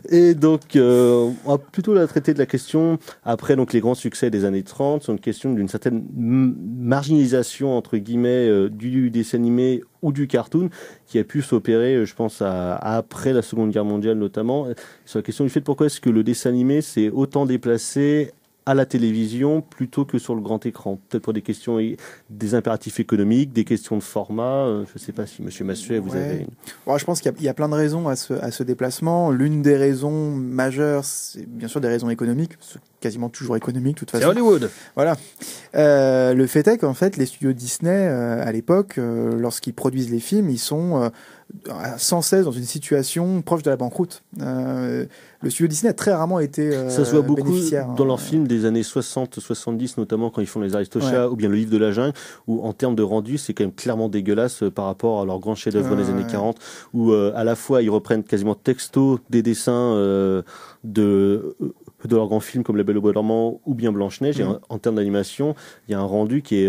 Et donc, on va plutôt la traiter de la question, après donc les grands succès des années 30, sur une question d'une certaine marginalisation, entre guillemets, du dessin animé ou du cartoon, qui a pu s'opérer, je pense, après la Seconde Guerre mondiale notamment, sur la question du fait de pourquoi est-ce que le dessin animé s'est autant déplacé à la télévision plutôt que sur le grand écran. Peut-être pour des questions, des impératifs économiques, des questions de format. Je ne sais pas si Monsieur Massuet, vous avez...
Ouais, je pense qu'il y a plein de raisons à ce déplacement. L'une des raisons majeures, c'est bien sûr des raisons économiques, quasiment toujours économiques, de toute façon.
C'est Hollywood.
Voilà. Le fait est qu'en fait, les studios Disney, à l'époque, lorsqu'ils produisent les films, ils sont sans cesse dans une situation proche de la banqueroute. Le studio Disney a très rarement été
ça se voit beaucoup
bénéficiaire.
Dans leurs films des années 60-70, notamment quand ils font les Aristochats ou bien le livre de la jungle, où en termes de rendu, c'est quand même clairement dégueulasse par rapport à leurs grands chefs-d'œuvre des années 40, où à la fois ils reprennent quasiment texto des dessins de leurs grands films comme La Belle au Bois dormant ou bien Blanche-Neige, et en termes d'animation, il y a un rendu qui est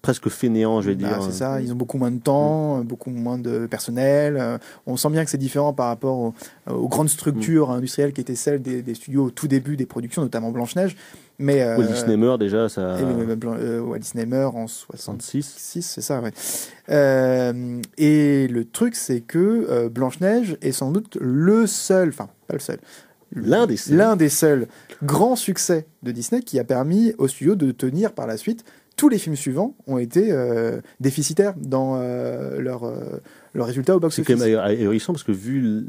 presque fainéant, je vais dire.
C'est ça, ils ont beaucoup moins de temps, beaucoup moins de personnel. On sent bien que c'est différent par rapport aux grandes structures industrielles qui étaient celles des studios au tout début des productions, notamment Blanche-Neige. Mais
Walt Disney meurt déjà, ça.
Walt Disney meurt en 66, c'est ça, ouais. Et le truc, c'est que Blanche-Neige est sans doute le seul, enfin pas le seul, l'un des seuls grands succès de Disney qui a permis au studio de tenir par la suite. Tous les films suivants ont été déficitaires dans leurs résultats au box-office.
C'est quand même ahurissant parce que vu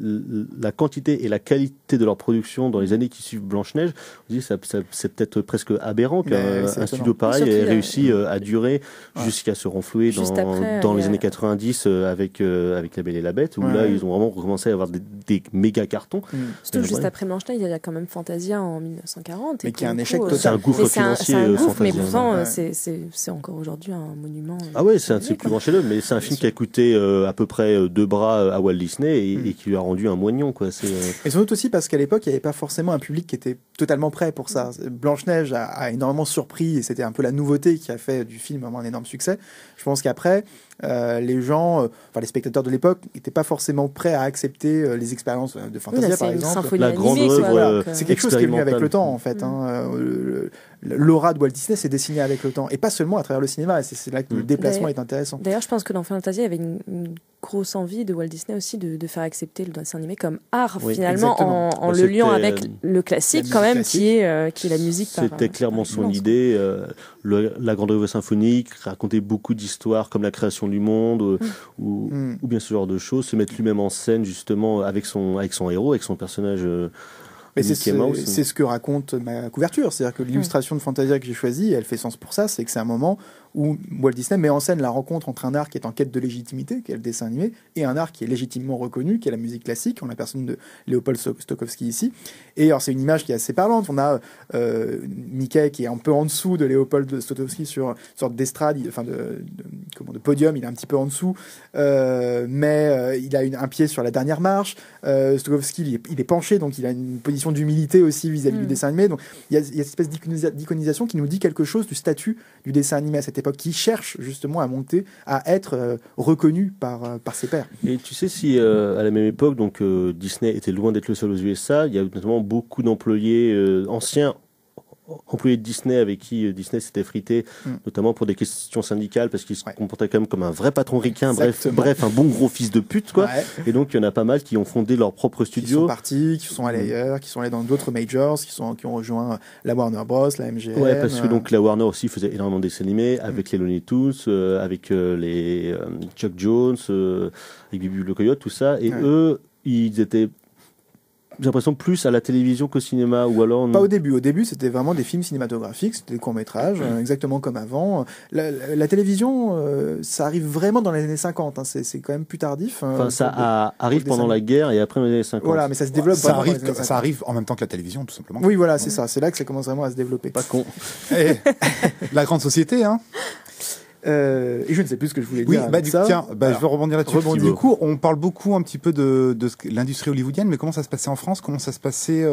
la quantité et la qualité de leur production dans les années qui suivent Blanche-Neige, on dit c'est peut-être presque aberrant qu'un studio pareil ait réussi à durer jusqu'à se renflouer dans les années 90 avec La Belle et la Bête, où là ils ont vraiment recommencé à avoir des méga cartons.
Surtout juste après Blanche-Neige, il y a quand même Fantasia en 1940.
Mais qui est un échec total.
C'est un gouffre financier.
C'est un gouffre, mais pourtant c'est encore aujourd'hui un monument.
Ah ouais, c'est un de ses plus grands chefs-d'œuvre, mais c'est un film qui a coûté à peu près 2 bras à Walt Disney et qui lui a rendu un moignon, quoi.
Et sans doute aussi parce qu'à l'époque, il n'y avait pas forcément un public qui était totalement prêt pour ça. Blanche-Neige a énormément surpris et c'était un peu la nouveauté qui a fait du film vraiment un énorme succès. Je pense qu'après, les gens, les spectateurs de l'époque n'étaient pas forcément prêts à accepter les expériences de Fantasia, par exemple.
La grande œuvre,
c'est quelque chose qui est venu avec le temps, en fait. L'aura de Walt Disney s'est dessinée avec le temps, et pas seulement à travers le cinéma. Et c'est là que le déplacement est intéressant.
D'ailleurs, je pense que dans Fantasia, il y avait une grosse envie de Walt Disney aussi de faire accepter le dessin animé comme art, finalement, en le liant avec le classique, quand même, qui est la musique.
C'était clairement son idée. La grande œuvre symphonique, raconter beaucoup d'histoires comme la création du monde, ou bien ce genre de choses, se mettre lui-même en scène, justement, avec son héros, avec son personnage.
Mais c'est ce que raconte ma couverture, c'est-à-dire que l'illustration de Fantasia que j'ai choisie, elle fait sens pour ça, c'est que c'est un moment où Walt Disney met en scène la rencontre entre un art qui est en quête de légitimité, qui est le dessin animé, et un art qui est légitimement reconnu, qui est la musique classique, en la personne de Léopold Stokowski ici. Et alors c'est une image qui est assez parlante, on a Mickey qui est un peu en dessous de Léopold Stokowski sur une sorte d'estrade, de podium, il est un petit peu en dessous, mais il a un pied sur la dernière marche. Stokowski il est penché, donc il a une position d'humilité aussi vis-à-vis du dessin animé. Donc il y a cette espèce d'iconisation qui nous dit quelque chose du statut du dessin animé à cette époque, qui cherche justement à monter, à être reconnu par ses pairs.
Et tu sais si à la même époque, donc Disney était loin d'être le seul aux USA, il y a notamment beaucoup d'employés anciens employés de Disney avec qui Disney s'était frité, notamment pour des questions syndicales, parce qu'il se comportait quand même comme un vrai patron ricain, bref, un bon gros fils de pute, quoi. Ouais. Et donc, il y en a pas mal qui ont fondé leur propre studio.
Qui sont partis, qui sont allés ailleurs, qui sont allés dans d'autres majors, qui ont rejoint la Warner Bros, la MGM.
Ouais, parce que donc la Warner aussi faisait énormément de dessins animés, avec les Looney Tunes, avec les Chuck Jones, avec Bibi le Coyote, tout ça. Et eux, ils étaient... J'ai l'impression plus à la télévision qu'au cinéma, ou alors...
Pas au début. Au début, c'était vraiment des films cinématographiques, c'était des courts-métrages, exactement comme avant. La télévision, ça arrive vraiment dans les années 50, hein. C'est quand même plus tardif.
Enfin, ça arrive pendant la guerre et après les années 50.
Voilà, mais ça se développe
ça arrive en même temps que la télévision, tout simplement.
Oui, voilà, c'est ça. C'est là que ça commence vraiment à se développer.
Pas con.
La grande société, hein.
Et je ne sais plus ce que je voulais dire.
Tiens, je vais rebondir là-dessus. Du coup, on parle beaucoup un petit peu de l'industrie hollywoodienne, mais comment ça se passait en France, comment ça se passait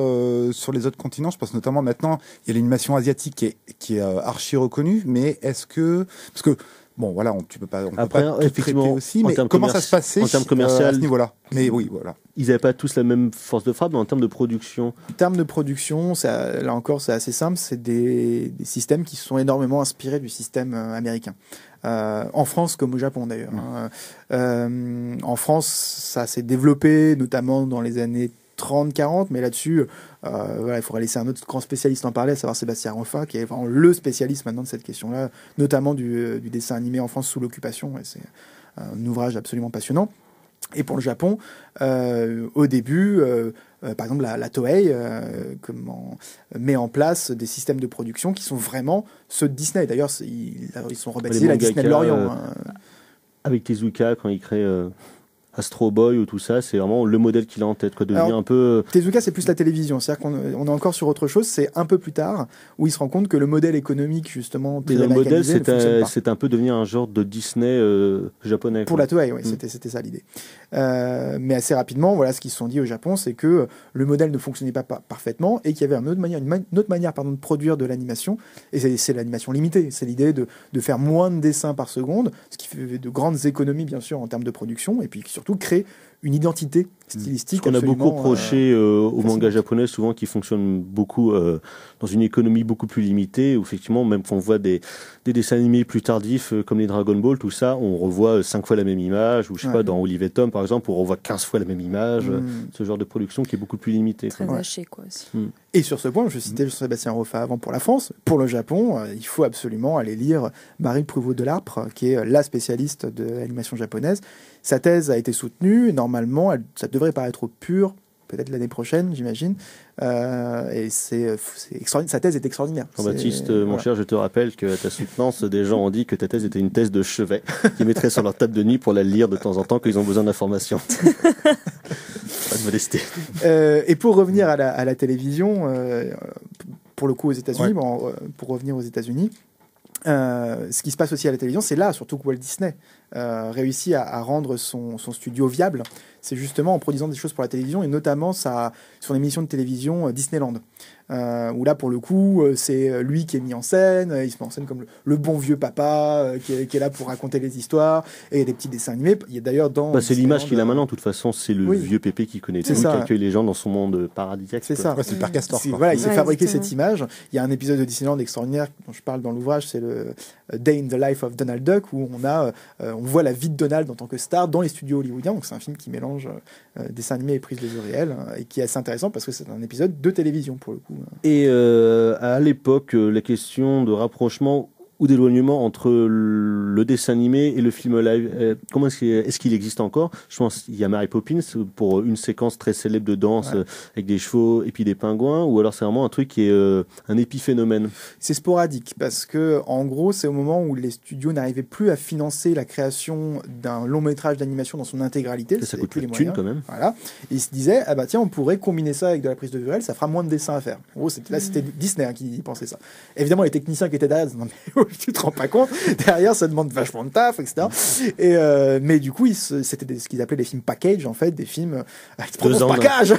sur les autres continents? Je pense notamment maintenant, il y a l'animation asiatique qui est archi reconnue, mais est-ce que... Parce que, bon, voilà, tu peux pas, on
après,
peut pas tout traiter aussi, mais comment ça se passait
en termes commercial,
à ce niveau-là? Mais oui, voilà.
Ils n'avaient pas tous la même force de frappe, mais en termes de production.
En termes de production, là encore, c'est assez simple. C'est des systèmes qui se sont énormément inspirés du système américain. En France comme au Japon d'ailleurs. En France, ça s'est développé notamment dans les années 30-40, mais là-dessus, il faudrait laisser un autre grand spécialiste en parler, à savoir Sébastien Roffa, qui est vraiment le spécialiste maintenant de cette question-là, notamment du dessin animé en France sous l'occupation. Et c'est un ouvrage absolument passionnant. Et pour le Japon, au début, par exemple, la Toei met en place des systèmes de production qui sont vraiment ceux de Disney. D'ailleurs, ils sont rebaptisés la Disney de l'Orient.
Avec Tezuka, quand il crée Astro Boy ou tout ça, c'est vraiment le modèle qu'il a en tête, quoi, devenir un peu...
Tezuka, c'est plus la télévision, c'est-à-dire qu'on est encore sur autre chose, c'est un peu plus tard, où il se rend compte que le modèle économique, justement,
très américanisé, c'est un peu devenir un genre de Disney japonais.
Pour la Toei, oui, c'était ça l'idée. Mais assez rapidement, voilà, ce qu'ils se sont dit au Japon, c'est que le modèle ne fonctionnait pas parfaitement et qu'il y avait une autre manière de produire de l'animation, et c'est l'animation limitée, c'est l'idée de faire moins de dessins par seconde, ce qui fait de grandes économies, bien sûr, en termes de production, et puis surtout créer une identité stylistique.
On a beaucoup reproché au manga japonais, souvent, qui fonctionne beaucoup dans une économie beaucoup plus limitée, où effectivement, même quand on voit des dessins animés plus tardifs, comme les Dragon Ball, tout ça, on revoit 5 fois la même image, ou je sais pas, dans Olive et Tom, par exemple, on revoit 15 fois la même image, ce genre de production qui est beaucoup plus limité.
Très haché, quoi, aussi.
Et sur ce point, je citais Sébastien Roffa avant pour la France. Pour le Japon, il faut absolument aller lire Marie Pruvot-Delarpre, qui est la spécialiste de l'animation japonaise. Sa thèse a été soutenue. Normalement, ça devrait paraître pur, peut-être l'année prochaine, j'imagine. Et c'est extraordinaire. Sa thèse est extraordinaire.
Jean-Baptiste, mon cher, je te rappelle que à ta soutenance, des gens ont dit que ta thèse était une thèse de chevet qu'ils mettraient sur leur table de nuit pour la lire de temps en temps quand ils ont besoin d'informations. Pas de modestie.
Et pour revenir à la télévision, pour le coup aux États-Unis, pour revenir aux États-Unis, ce qui se passe aussi à la télévision, c'est là surtout que Walt Disney réussit à rendre son studio viable. C'est justement en produisant des choses pour la télévision, et notamment son émission de télévision Disneyland, où là pour le coup c'est lui qui est mis en scène, il se met en scène comme le bon vieux papa qui est là pour raconter les histoires, et il y a des petits dessins animés. Il y a d'ailleurs
c'est l'image qu'il a maintenant, de toute façon, c'est le vieux pépé qui connaît tout, qui accueille les gens dans son monde paradisiaque.
C'est ça,
c'est le père Castor.
Voilà, il s'est fabriqué cette image. Il y a un épisode de Disneyland extraordinaire dont je parle dans l'ouvrage, c'est le Day in the Life of Donald Duck, où on voit la vie de Donald en tant que star dans les studios hollywoodiens. Donc c'est un film qui mélange dessin animé et prise de vue réelle, et qui est assez intéressant parce que c'est un épisode de télévision pour le coup.
Et à l'époque, la question de rapprochement ou d'éloignement entre le dessin animé et le film live, comment est-ce qu'il existe encore? Je pense qu'il y a Mary Poppins pour une séquence très célèbre de danse avec des chevaux et puis des pingouins, ou alors c'est vraiment un truc qui est un épiphénomène?
C'est sporadique parce que en gros c'est au moment où les studios n'arrivaient plus à financer la création d'un long métrage d'animation dans son intégralité.
Ça coûte plus les moyens quand même.
Voilà. Et ils se disaient tiens, on pourrait combiner ça avec de la prise de vue réelle, ça fera moins de dessins à faire. En gros c'était Disney qui pensait ça. Évidemment les techniciens qui étaient derrière disaient, non mais tu te rends pas compte, derrière ça demande vachement de taf, etc. Et mais du coup c'était ce qu'ils appelaient des films package, en fait, des films package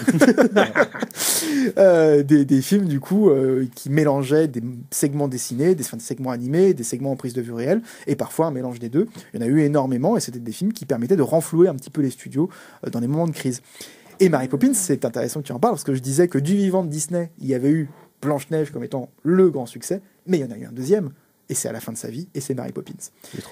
des films du coup qui mélangeaient des segments dessinés, des segments animés, des segments en prise de vue réelle, et parfois un mélange des deux. Il y en a eu énormément, et c'était des films qui permettaient de renflouer un petit peu les studios dans des moments de crise. Et Mary Poppins, c'est intéressant que tu en parles, parce que je disais que du vivant de Disney, il y avait eu Blanche-Neige comme étant le grand succès, mais il y en a eu un deuxième, et c'est à la fin de sa vie, et c'est Mary Poppins.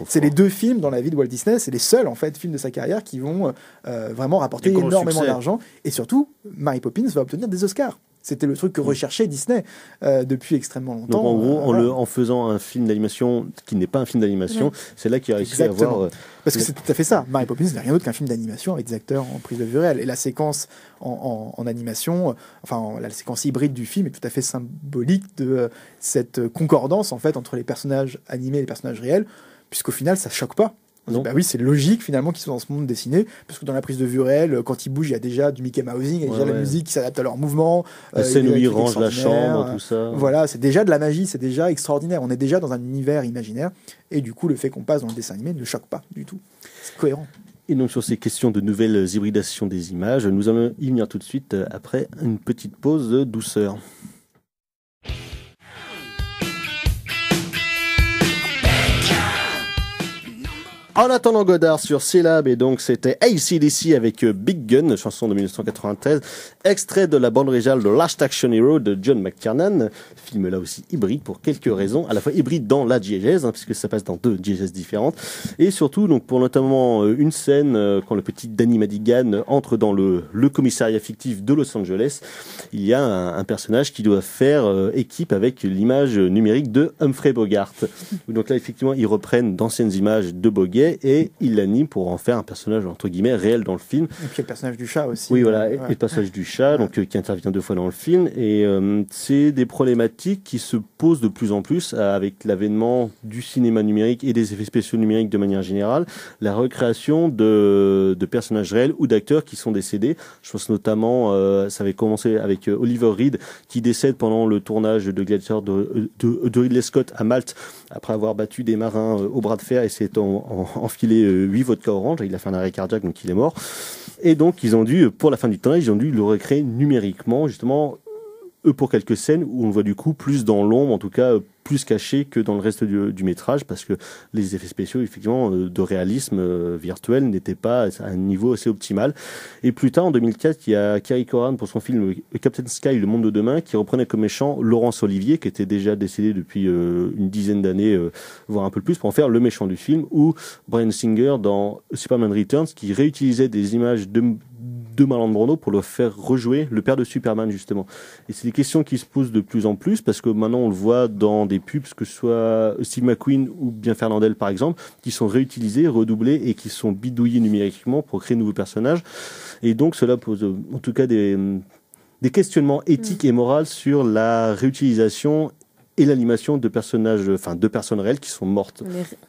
C'est les 2 films dans la vie de Walt Disney, c'est les seuls en fait films de sa carrière qui vont vraiment rapporter énormément d'argent, et surtout, Mary Poppins va obtenir des Oscars. C'était le truc que recherchait Disney depuis extrêmement longtemps.
Donc en gros, en faisant un film d'animation qui n'est pas un film d'animation, c'est là qu'il a réussi à avoir...
Parce que c'est tout à fait ça. Mary Poppins n'est rien d'autre qu'un film d'animation avec des acteurs en prise de vue réelle. Et la séquence en animation, la séquence hybride du film est tout à fait symbolique de cette concordance en fait entre les personnages animés et les personnages réels, puisqu'au final, ça choque pas. Bah oui, c'est logique finalement qu'ils soient dans ce monde dessiné, parce que dans la prise de vue réelle, quand ils bougent, il y a déjà du Mickey Mousing, il y a déjà la musique qui s'adapte à leurs mouvements.
La scène où ils rangent la chambre, tout ça.
Voilà, c'est déjà de la magie, c'est déjà extraordinaire. On est déjà dans un univers imaginaire, et du coup, le fait qu'on passe dans le dessin animé ne choque pas du tout. C'est cohérent.
Et donc sur ces questions de nouvelles hybridations des images, nous allons y venir tout de suite après une petite pause de douceur. En attendant Godard sur Syllab, et donc c'était AC/DC avec Big Gun, chanson de 1993, extrait de la bande originale de Last Action Hero de John McTiernan, film là aussi hybride pour quelques raisons, à la fois hybride dans la diégèse, puisque ça passe dans 2 diégèses différentes, et surtout donc pour notamment une scène quand le petit Danny Madigan entre dans le commissariat fictif de Los Angeles, il y a un personnage qui doit faire équipe avec l'image numérique de Humphrey Bogart. Donc là effectivement ils reprennent d'anciennes images de Bogart et il l'anime pour en faire un personnage entre guillemets réel dans le film. Et
puis le personnage du chat aussi.
Oui voilà, et le personnage du chat donc qui intervient 2 fois dans le film, et c'est des problématiques qui se posent de plus en plus avec l'avènement du cinéma numérique et des effets spéciaux numériques de manière générale, la recréation de personnages réels ou d'acteurs qui sont décédés. Je pense notamment ça avait commencé avec Oliver Reed qui décède pendant le tournage de Gladiator de Ridley Scott à Malte après avoir battu des marins au bras de fer et s'est enfilé 8 vodka orange, il a fait un arrêt cardiaque donc il est mort, et donc ils ont dû, pour la fin du tournage, ils ont dû le recréer numériquement justement pour quelques scènes où on le voit du coup plus dans l'ombre, en tout cas plus caché que dans le reste du métrage, parce que les effets spéciaux effectivement de réalisme virtuel n'étaient pas à un niveau assez optimal. Et plus tard en 2004 il y a Kerry Coran pour son film Captain Sky, le monde de demain, qui reprenait comme méchant Laurence Olivier, qui était déjà décédé depuis une dizaine d'années, voire un peu plus, pour en faire le méchant du film, ou Bryan Singer dans Superman Returns qui réutilisait des images de Marlon Brando pour le faire rejouer le père de Superman justement. Et c'est des questions qui se posent de plus en plus, parce que maintenant on le voit dans des pubs, que ce soit Steve McQueen ou bien Fernandel par exemple, qui sont réutilisés, redoublés et qui sont bidouillés numériquement pour créer de nouveaux personnages. Et donc cela pose en tout cas des questionnements éthiques et moraux sur la réutilisation et l'animation de personnages, enfin de personnes réelles qui sont mortes.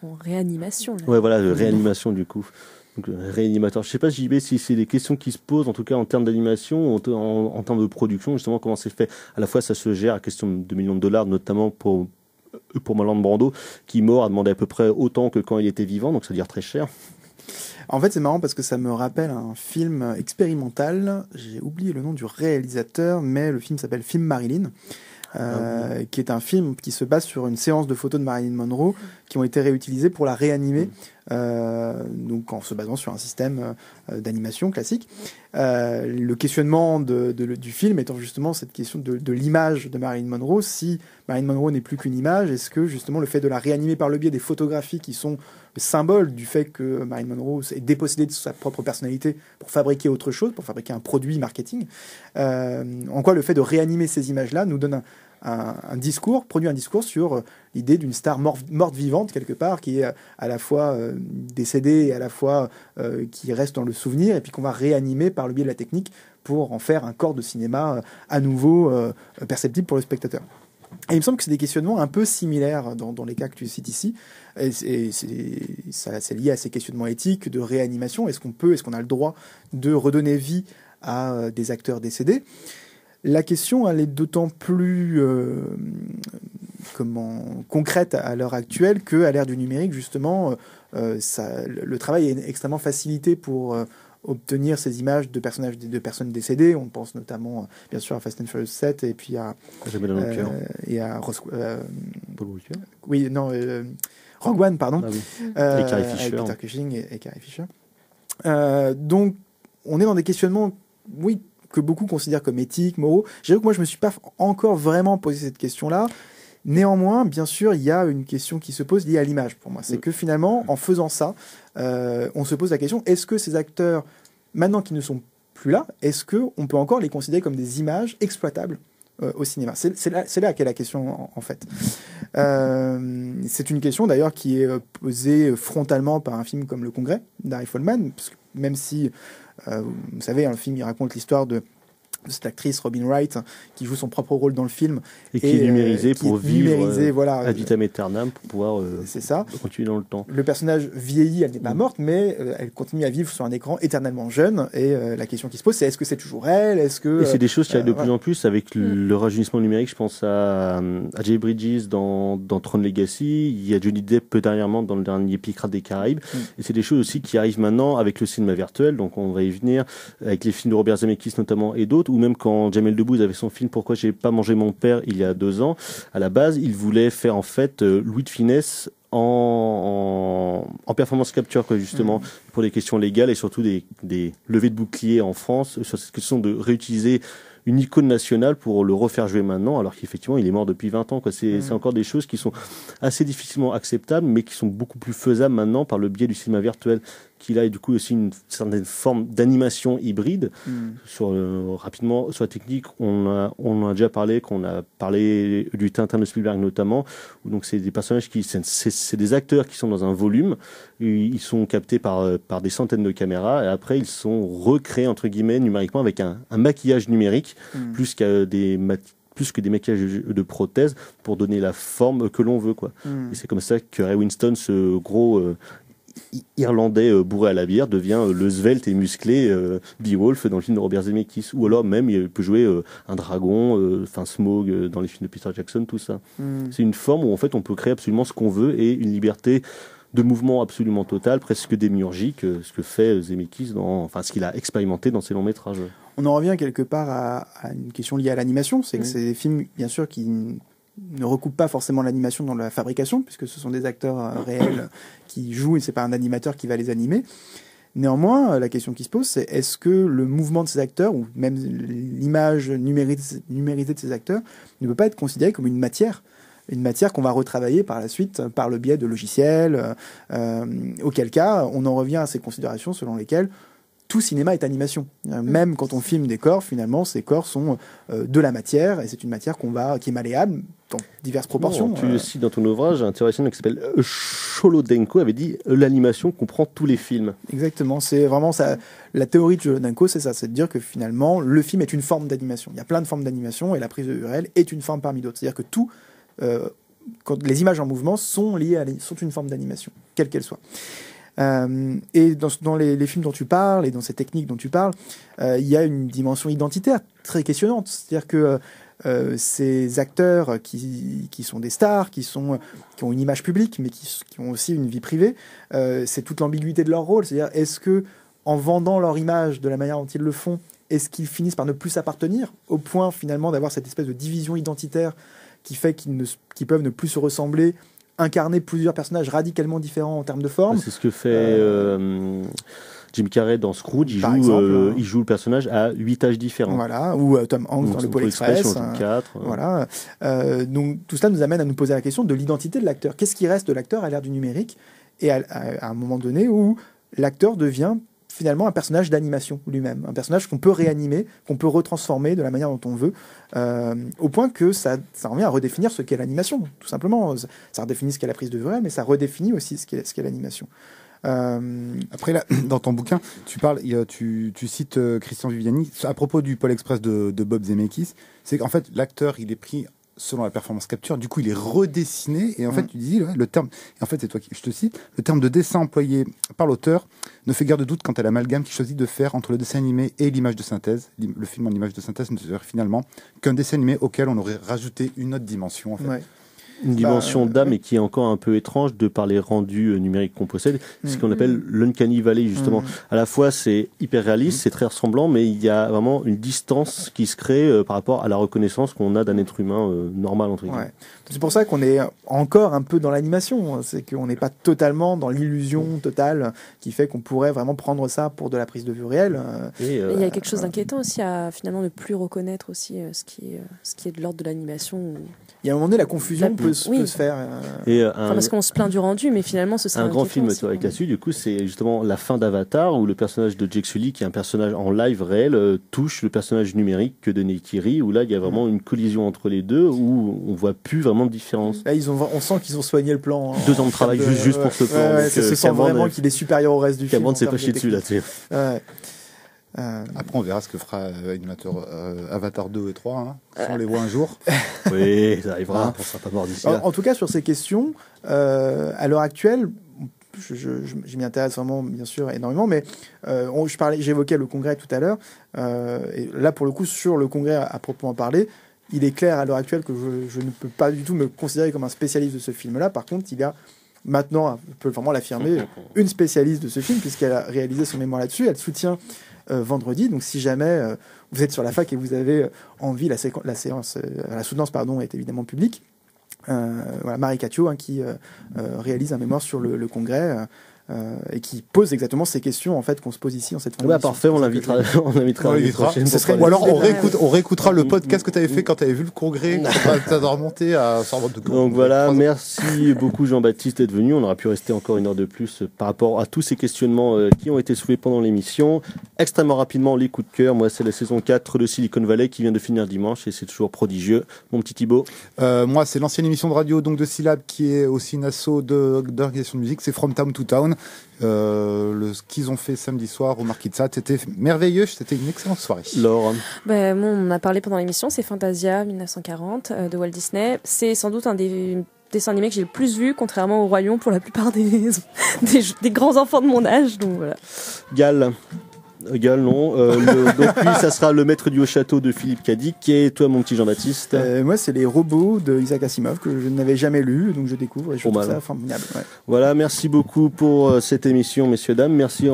En réanimation. Là.
Ouais voilà, de réanimation du coup. Donc, réanimateur. Je sais pas, JB, si c'est des questions qui se posent, en tout cas en termes d'animation, en termes de production, justement, comment c'est fait. À la fois, ça se gère à question de millions de dollars, notamment pour Marlon Brando, qui mort a demandé à peu près autant que quand il était vivant, donc ça veut dire très cher.
En fait, c'est marrant parce que ça me rappelle un film expérimental. J'ai oublié le nom du réalisateur, mais le film s'appelle Film Marilyn. Qui est un film qui se base sur une séance de photos de Marilyn Monroe qui ont été réutilisées pour la réanimer, donc en se basant sur un système d'animation classique. Le questionnement du film étant justement cette question de l'image de Marilyn Monroe. Si Marilyn Monroe n'est plus qu'une image, est-ce que justement le fait de la réanimer par le biais des photographies qui sont le symbole du fait que Marilyn Monroe est dépossédée de sa propre personnalité pour fabriquer autre chose, pour fabriquer un produit marketing, en quoi le fait de réanimer ces images-là nous donne un discours, produit un discours sur l'idée d'une star morte vivante quelque part, qui est à la fois décédée et à la fois qui reste dans le souvenir, et puis qu'on va réanimer par le biais de la technique pour en faire un corps de cinéma à nouveau perceptible pour le spectateur. Et il me semble que c'est des questionnements un peu similaires dans les cas que tu cites ici. Et c'est lié à ces questionnements éthiques de réanimation. Est-ce qu'on a le droit de redonner vie à des acteurs décédés ? La question, elle est d'autant plus concrète à l'heure actuelle qu'à l'ère du numérique, justement, le travail est extrêmement facilité pour obtenir ces images de personnages, de personnes décédées. On pense notamment, bien sûr, à Fast and Furious 7 et puis à Rogue One, pardon.
Ah oui.
Avec Peter Cushing et Carrie Fisher. Donc, on est dans des questionnements, oui, que beaucoup considèrent comme éthiques, moraux. Je dirais que moi, je me suis pas encore vraiment posé cette question-là. Néanmoins, bien sûr, il y a une question qui se pose liée à l'image pour moi. C'est que finalement, en faisant ça, on se pose la question, est-ce que ces acteurs, maintenant qu'ils ne sont plus là, est-ce qu'on peut encore les considérer comme des images exploitables au cinéma? C'est là qu'est la question, en fait. C'est une question, d'ailleurs, qui est posée frontalement par un film comme Le Congrès, d'Harry Feldman, parce que même si, vous savez, le film, il raconte l'histoire de cette actrice Robin Wright qui joue son propre rôle dans le film
et qui est numérisée pour vivre
voilà,
ad vitam aeternam pour pouvoir
c'est ça.
continuer dans le temps.
Le personnage vieillit, elle n'est pas morte, mais elle continue à vivre sur un écran éternellement jeune. Et la question qui se pose, c'est est-ce que c'est toujours elle? Est-ce que
et c'est des choses qui arrivent de plus en plus avec le rajeunissement numérique. Je pense à Jay Bridges dans Tron Legacy. Il y a Johnny Depp dernièrement dans le dernier Pirates des Caraïbes. Et c'est des choses aussi qui arrivent maintenant avec le cinéma virtuel. Donc on va y venir avec les films de Robert Zemeckis notamment et d'autres. Ou même quand Jamel Debbouze avait son film Pourquoi j'ai pas mangé mon père il y a 2 ans, à la base, il voulait faire en fait Louis de Funès en performance capture, quoi, justement, pour des questions légales et surtout des levées de boucliers en France sur cette question de réutiliser une icône nationale pour le refaire jouer maintenant, alors qu'effectivement, il est mort depuis 20 ans. Quoi. C'est encore des choses qui sont assez difficilement acceptables, mais qui sont beaucoup plus faisables maintenant par le biais du cinéma virtuel, qui a du coup aussi une certaine forme d'animation hybride. Rapidement, sur la technique, on en a déjà parlé, qu'on a parlé du Tintin de Spielberg notamment, où donc c'est des personnages c'est des acteurs qui sont dans un volume, ils sont captés par des centaines de caméras, et après ils sont recréés entre guillemets numériquement avec un maquillage numérique, plus que des maquillages de prothèses pour donner la forme que l'on veut, quoi. Et c'est comme ça que Ray Winstone, ce gros Irlandais bourré à la bière, devient le svelte et musclé Beowulf dans le film de Robert Zemeckis, ou alors même il peut jouer un dragon, Smaug dans les films de Peter Jackson, tout ça. C'est une forme où en fait on peut créer absolument ce qu'on veut et une liberté de mouvement absolument totale, presque démiurgique, ce que fait Zemeckis ce qu'il a expérimenté dans ses longs métrages.
On en revient quelque part à une question liée à l'animation, c'est que c'est des films bien sûr qui ne recoupent pas forcément l'animation dans la fabrication, puisque ce sont des acteurs réels qui jouent et c'est pas un animateur qui va les animer. Néanmoins, la question qui se pose, c'est est-ce que le mouvement de ces acteurs, ou même l'image numérisée de ces acteurs, ne peut pas être considérée comme une matière qu'on va retravailler par la suite par le biais de logiciels, auquel cas on en revient à ces considérations selon lesquelles tout cinéma est animation. Même quand on filme des corps, finalement, ces corps sont de la matière, et c'est une matière qui est malléable dans diverses proportions.
Tu le cites dans ton ouvrage, un théoricien qui s'appelle Cholodenko avait dit « l'animation comprend tous les films ». Exactement, c'est vraiment ça. La théorie de Cholodenko, c'est ça, c'est de dire que finalement, le film est une forme d'animation. Il y a plein de formes d'animation, et la prise de URL est une forme parmi d'autres. C'est-à-dire que tout, quand les images en mouvement sont une forme d'animation, quelle qu'elle soit. Et dans les films dont tu parles et dans ces techniques dont tu parles, il y a une dimension identitaire très questionnante. C'est-à-dire que ces acteurs qui sont des stars, qui ont une image publique, mais qui ont aussi une vie privée, c'est toute l'ambiguïté de leur rôle. C'est-à-dire, est-ce que en vendant leur image de la manière dont ils le font, est-ce qu'ils finissent par ne plus s'appartenir, au point finalement d'avoir cette espèce de division identitaire qui fait qu'ils peuvent ne plus se ressembler, incarner plusieurs personnages radicalement différents en termes de forme. C'est ce que fait Jim Carrey dans Scrooge. Il joue le personnage à 8 âges différents. Voilà, ou Tom Hanks dans le Pôle Express. Voilà. Donc tout cela nous amène à nous poser la question de l'identité de l'acteur. Qu'est-ce qui reste de l'acteur à l'ère du numérique et à un moment donné où l'acteur devient finalement un personnage d'animation lui-même, un personnage qu'on peut réanimer, qu'on peut retransformer de la manière dont on veut, au point que ça revient à redéfinir ce qu'est l'animation, tout simplement. Ça redéfinit ce qu'est la prise de vue, mais ça redéfinit aussi ce qu'est l'animation. Après, là, dans ton bouquin, tu cites Christian Viviani à propos du Pôle Express de Bob Zemeckis. C'est qu'en fait, l'acteur, il est pris selon la performance capture, du coup il est redessiné, et en fait tu dis le terme, et en fait c'est toi qui je te cite, le terme de dessin employé par l'auteur ne fait guère de doute quant à l'amalgame qu'il choisit de faire entre le dessin animé et l'image de synthèse. Le film en image de synthèse ne serait finalement qu'un dessin animé auquel on aurait rajouté une autre dimension, en fait. Une dimension d'âme et qui est encore un peu étrange de par les rendus numériques qu'on possède. C'est ce qu'on appelle l'uncanny valley, justement. À la fois, c'est hyper réaliste, c'est très ressemblant, mais il y a vraiment une distance qui se crée par rapport à la reconnaissance qu'on a d'un être humain normal, entre guillemets.
C'est pour ça qu'on est encore un peu dans l'animation. C'est qu'on n'est pas totalement dans l'illusion totale qui fait qu'on pourrait vraiment prendre ça pour de la prise de vue réelle.
Il y a quelque chose d'inquiétant aussi à finalement ne plus reconnaître aussi ce qui est de l'ordre de l'animation.
Il y a un moment donné, la confusion peut se faire.
Parce qu'on se plaint du rendu, mais finalement, ce serait
un grand film avec là-dessus. Du coup, c'est justement la fin d'Avatar où le personnage de Jake Sully, qui est un personnage en live réel, touche le personnage numérique de Neytiri, où là, il y a vraiment une collision entre les deux, où on voit plus vraiment de différence.
Là, on sent qu'ils ont soigné le plan.
2 ans de travail juste pour ce plan.
Ça se sent vraiment qu'il est supérieur au reste du film.
Cameron s'est pas chié dessus là-dessus.
Après, on verra ce que fera Avatar 2 et 3, hein, si on les voit un jour.
Oui, ça arrivera, on sera pas mort d'ici là.
En tout cas, sur ces questions, à l'heure actuelle, je m'y intéresse vraiment, bien sûr, énormément, mais j'évoquais le congrès tout à l'heure, et là, pour le coup, sur le congrès à proprement parler, il est clair à l'heure actuelle que je ne peux pas du tout me considérer comme un spécialiste de ce film-là. Par contre, il y a maintenant, je peux vraiment l'affirmer, une spécialiste de ce film, puisqu'elle a réalisé son mémoire là-dessus. Elle soutient vendredi. Donc, si jamais vous êtes sur la fac et vous avez envie, la soutenance est évidemment publique. Marie Catio, qui réalise un mémoire sur le congrès et qui pose exactement ces questions en fait qu'on se pose ici en cette fin.
Parfait, on l'invitera.
Ou alors on réécoutera le podcast que tu avais fait quand tu avais vu le congrès. Ça doit remonter à.
Donc voilà, merci beaucoup Jean-Baptiste d'être venu. On aura pu rester encore une heure de plus par rapport à tous ces questionnements qui ont été soulevés pendant l'émission. Extrêmement rapidement, les coups de cœur. Moi, c'est la saison 4 de Silicon Valley qui vient de finir dimanche et c'est toujours prodigieux. Mon petit Thibaut.
Moi, c'est l'ancienne émission de radio donc de Syllab qui est aussi une asso d'organisation de musique. C'est From Town to Town. Ce qu'ils ont fait samedi soir au Marquis de Sade, c'était merveilleux, c'était une excellente soirée.
Laure.
On a parlé pendant l'émission, c'est Fantasia 1940 de Walt Disney. C'est sans doute un des dessins animés que j'ai le plus vu, contrairement au Roi Lion pour la plupart des grands enfants de mon âge. Donc voilà.
Gal, non. Donc lui, ça sera Le Maître du Haut Château de Philippe Cadic. Et toi, mon petit Jean-Baptiste?
Moi, c'est Les Robots de Isaac Asimov que je n'avais jamais lu, donc je découvre et je trouve ça formidable. Ouais.
Voilà, merci beaucoup pour cette émission, messieurs, dames. Merci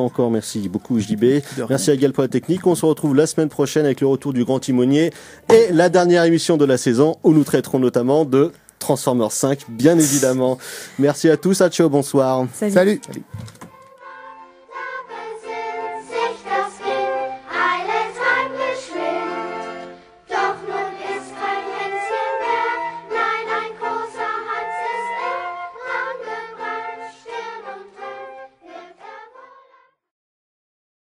beaucoup JB. Merci à Gal pour la technique. On se retrouve la semaine prochaine avec le retour du Grand Timonier et la dernière émission de la saison où nous traiterons notamment de Transformers 5, bien évidemment. Merci à tous, ciao, bonsoir.
Salut.